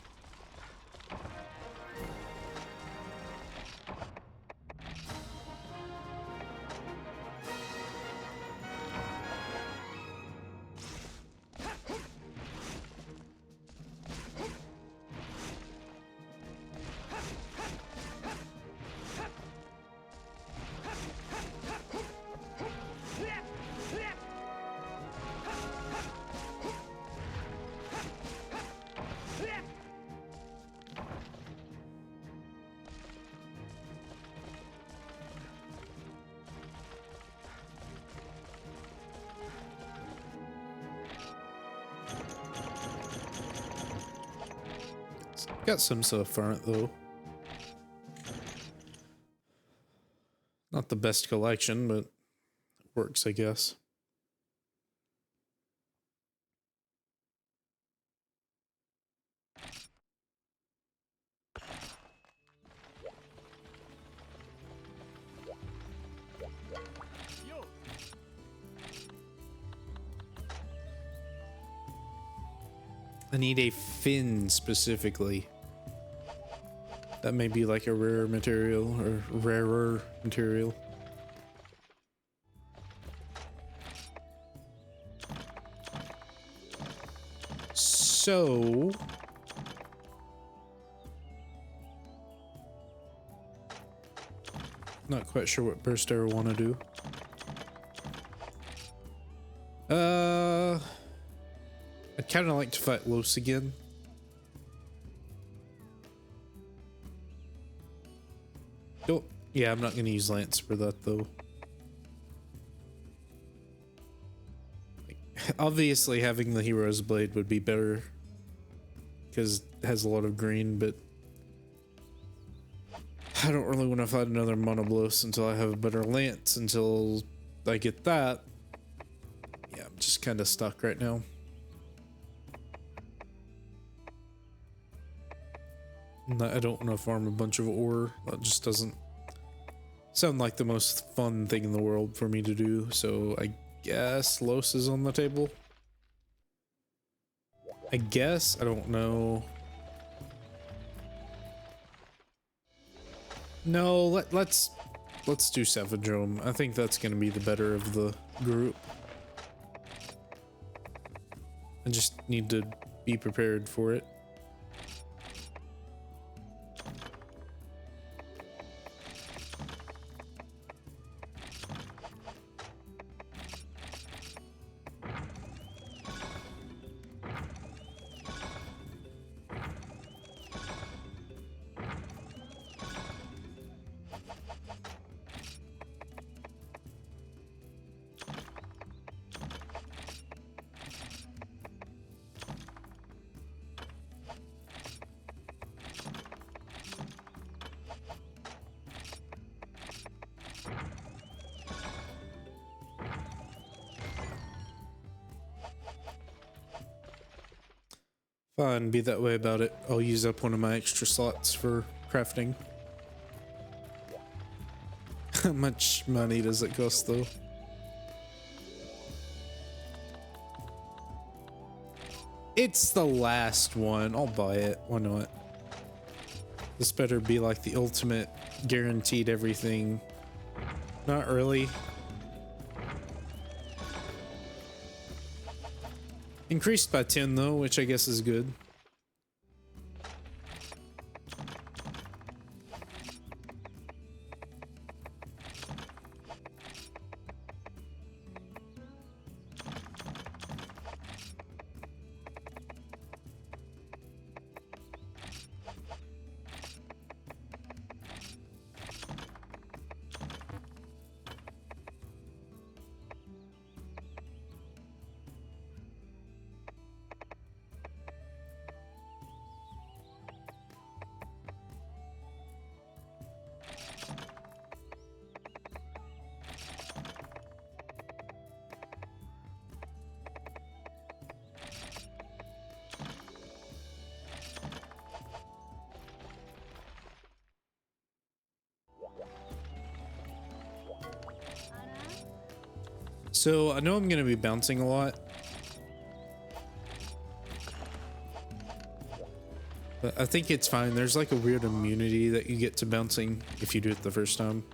Got some stuff on it though. Not the best collection, but it works, I guess. I need a fin specifically. That may be like a rare material or rarer material. So not quite sure what burst I want to do. I'd kind of like to fight Los again. Oh, yeah, I'm not going to use Lance for that though. Obviously, having the Hero's Blade would be better because it has a lot of green, but I don't really want to fight another Monoblos until I have a better Lance. Until I get that, yeah, I'm just kind of stuck right now. I don't want to farm a bunch of ore. That just doesn't sound like the most fun thing in the world for me to do. So I guess Los is on the table. I guess. I don't know. No, let's do Savadrome. I think that's going to be the better of the group. I just need to be prepared for it. Fine, be that way about it. I'll use up one of my extra slots for crafting. How much money does it cost though? It's the last one. I'll buy it. Why not? This better be like the ultimate guaranteed everything. Not really. Increased by 10 though, which I guess is good. So I know I'm going to be bouncing a lot. But I think it's fine. There's like a weird immunity that you get to bouncing if you do it the first time.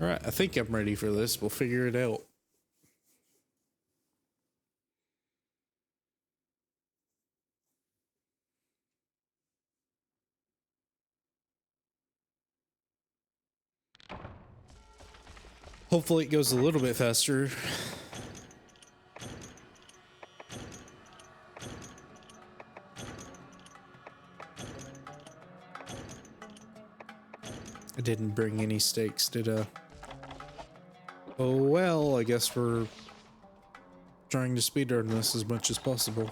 Alright, I think I'm ready for this. We'll figure it out. Hopefully it goes a little bit faster. I didn't bring any stakes, did I? Oh well, I guess we're trying to speedrun this as much as possible.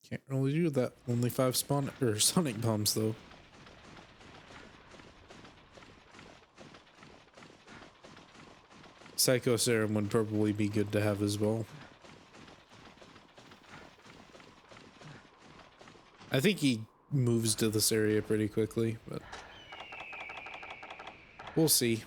Can't really do that. Only 5 spawn or sonic bombs though. Psycho Serum would probably be good to have as well. I think he moves to this area pretty quickly, but we'll see.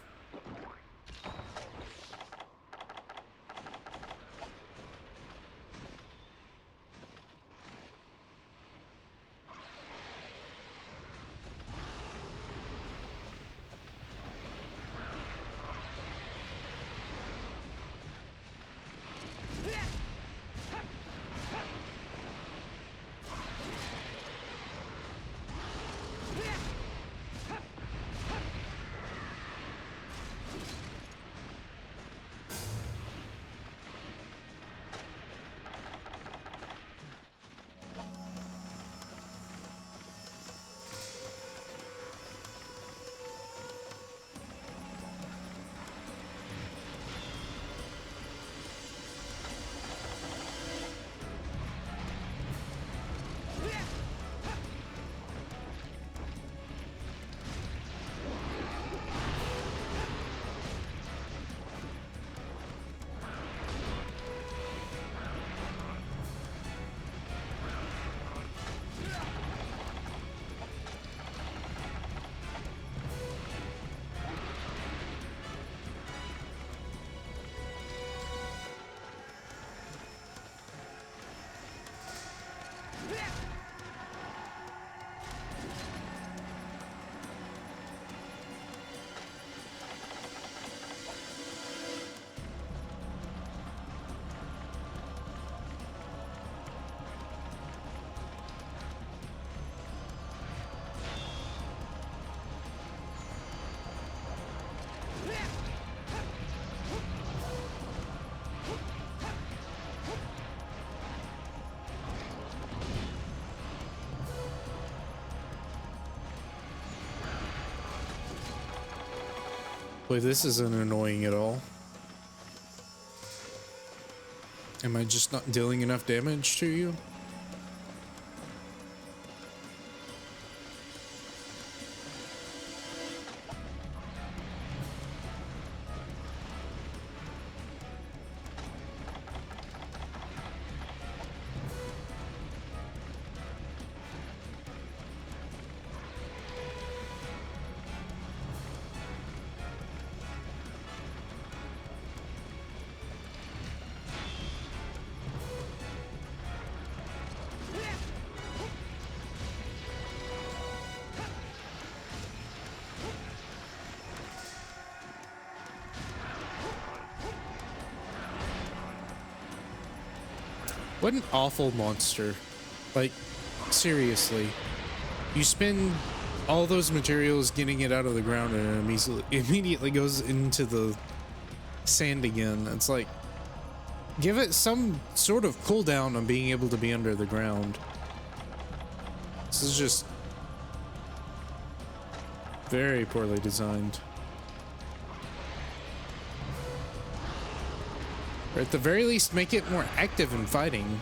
Boy, this isn't annoying at all. Am I just not dealing enough damage to you? What an awful monster. Like, seriously. You spend all those materials getting it out of the ground and it immediately goes into the sand again. It's like, give it some sort of cooldown on being able to be under the ground. This is just very poorly designed. Or at the very least, make it more active in fighting.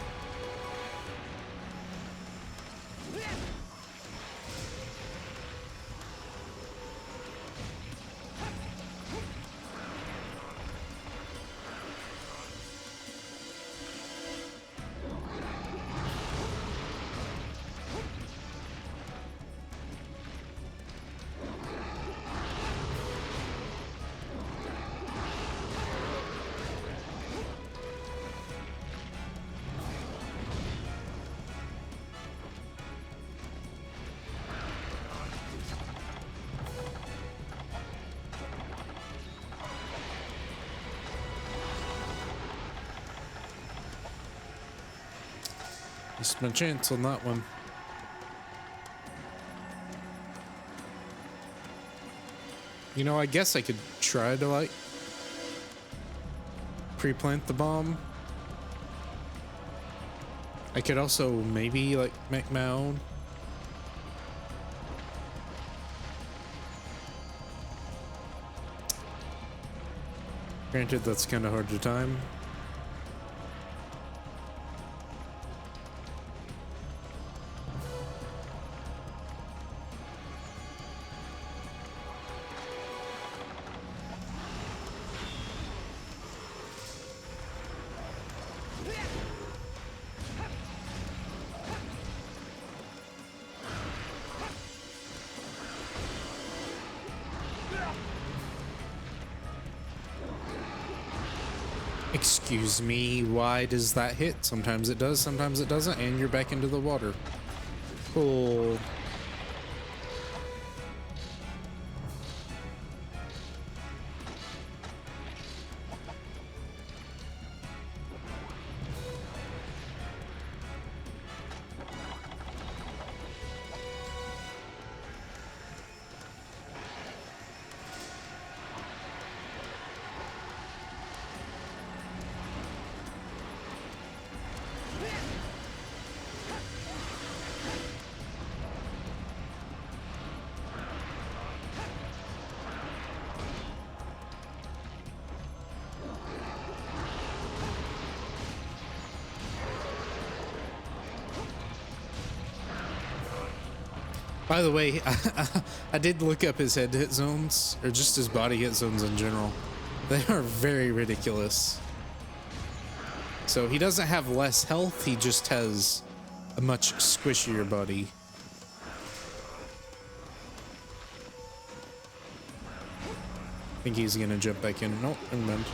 Missed my chance on that one. You know, I guess I could try to, like, pre-plant the bomb. I could also maybe, like, make my own. Granted, that's kind of hard to time. Excuse me, why does that hit? Sometimes it does, sometimes it doesn't, and you're back into the water. Cool. By the way, I did look up his head hit zones, or just his body hit zones in general. They are very ridiculous. So he doesn't have less health, he just has a much squishier body. I think he's gonna jump back in. Nope, never mind.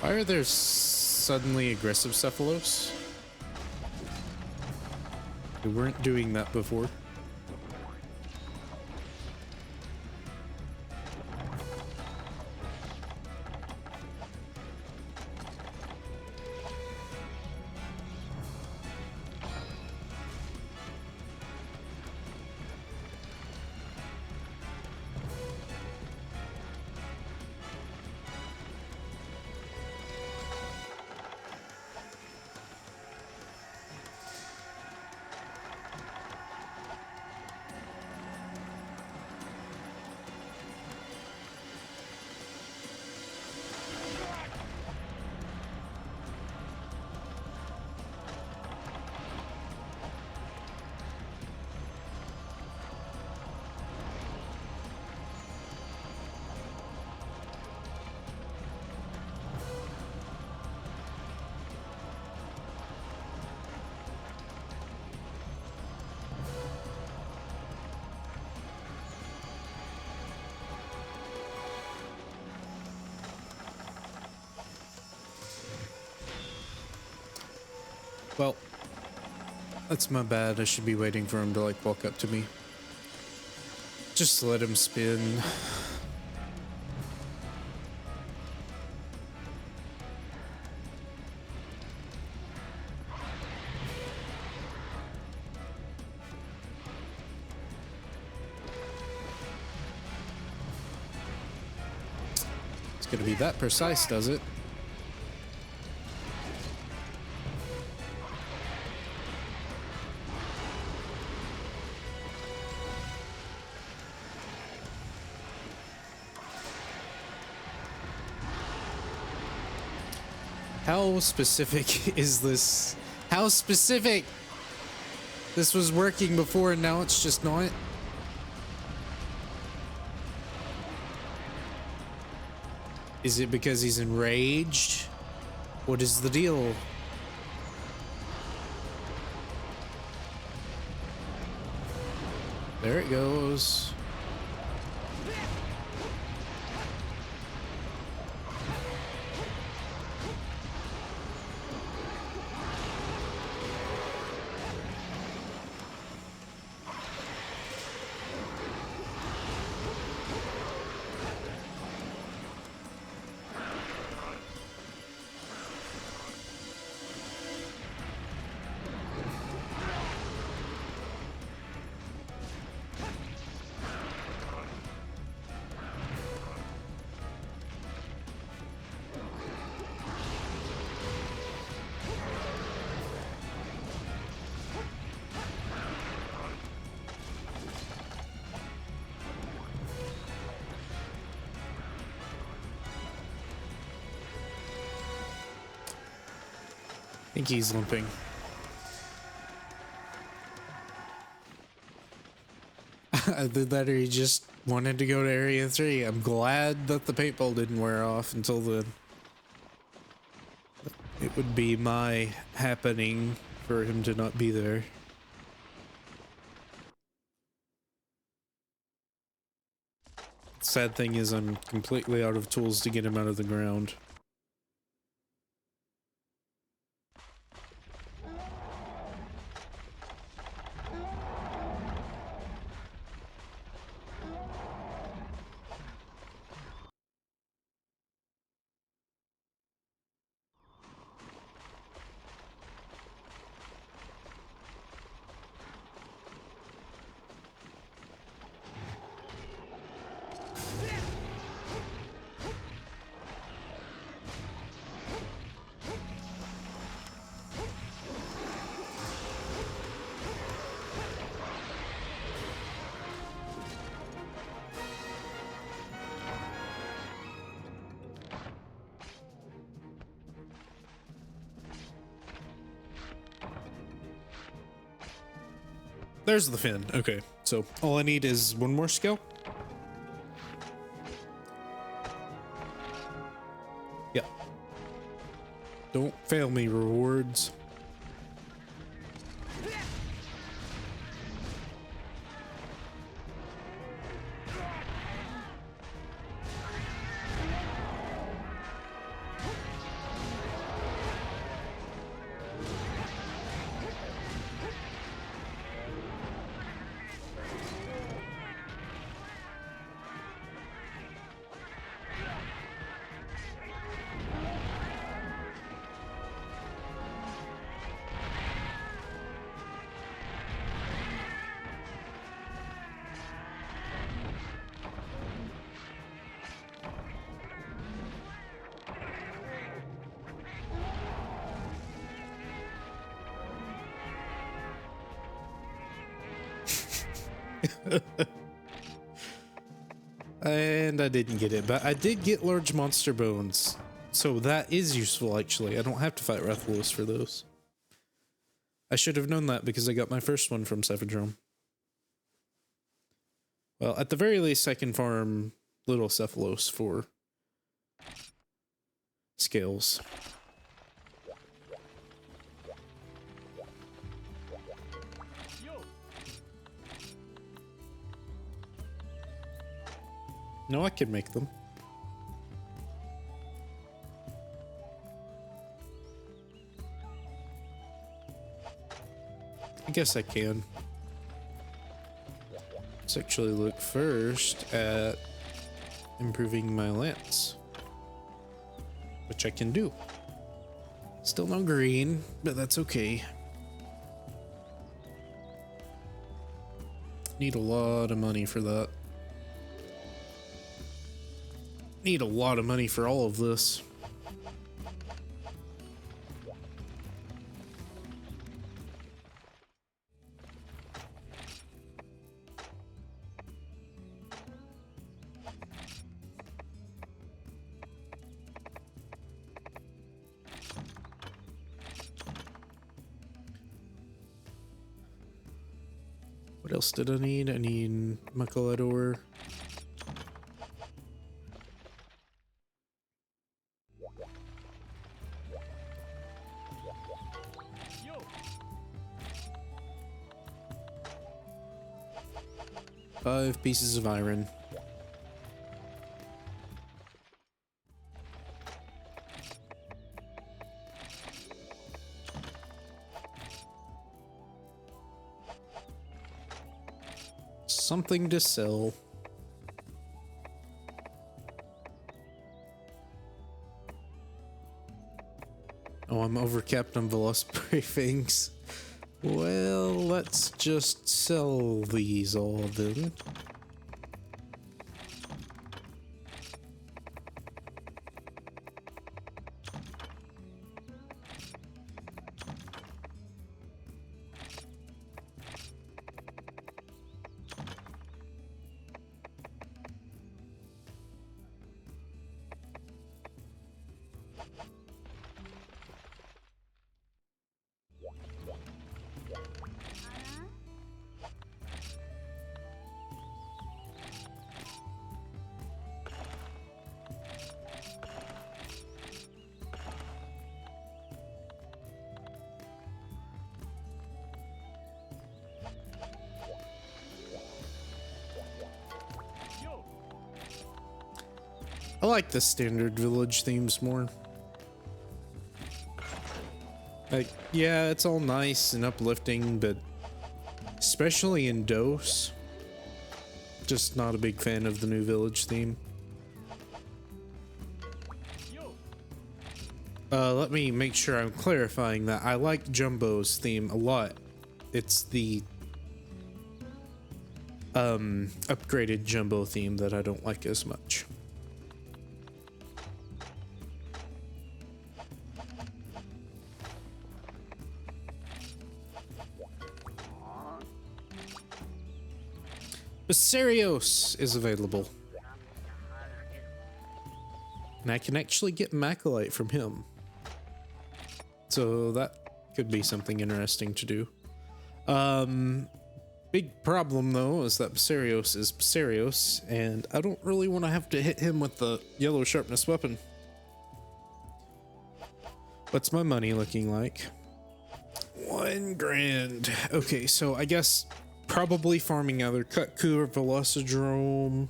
Why are there suddenly aggressive Cephalos? We weren't doing that before. Well, that's my bad. I should be waiting for him to like walk up to me. Just let him spin. It's gonna be that precise, does it? How specific is this? How specific? This was working before and now it's just not. Is it because he's enraged? What is the deal? There it goes. I think he's limping. Either that or he just wanted to go to Area 3. I'm glad that the paintball didn't wear off until then. It would be my happening for him to not be there. Sad thing is I'm completely out of tools to get him out of the ground. There's the fin. Okay, so all I need is one more skill. Yeah. Don't fail me, rewards. And I didn't get it, but I did get large monster bones. So that is useful, actually. I don't have to fight Rathalos for those. I should have known that because I got my first one from Cephadrome. Well, at the very least, I can farm Little Cephalos for scales. No, I can make them. I guess I can. Let's actually look first at improving my lance, which I can do. Still no green, but that's okay. Need a lot of money for that. Need a lot of money for all of this. What else did I need? I need Macalador. Five pieces of iron. Something to sell. Oh, I'm overcapped on Velocipray things. Well, let's just sell these all then. I like the standard village themes more. Like, yeah, it's all nice and uplifting, but especially in Dose, just not a big fan of the new village theme. Let me make sure I'm clarifying that I like Jumbo's theme a lot. It's the upgraded Jumbo theme that I don't like as much. Basarios is available. And I can actually get Macalite from him. So that could be something interesting to do. Big problem though is that Basarios is Basarios, and I don't really want to have to hit him with the yellow sharpness weapon. What's my money looking like? 1 grand. Okay, so I guess probably farming either Cutku or Velocidrome.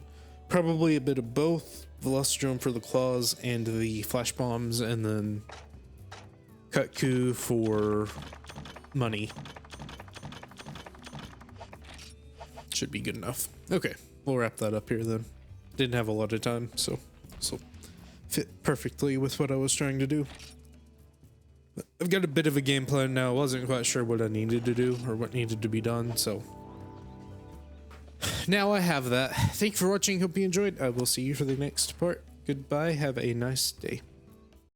Probably a bit of both. Velocidrome for the claws and the flash bombs, and then Cutku for money. Should be good enough. Okay, we'll wrap that up here then. Didn't have a lot of time, so fit perfectly with what I was trying to do. I've got a bit of a game plan now. I wasn't quite sure what I needed to do or what needed to be done, so now I have that. Thank you for watching. Hope you enjoyed. I will see you for the next part. Goodbye. Have a nice day.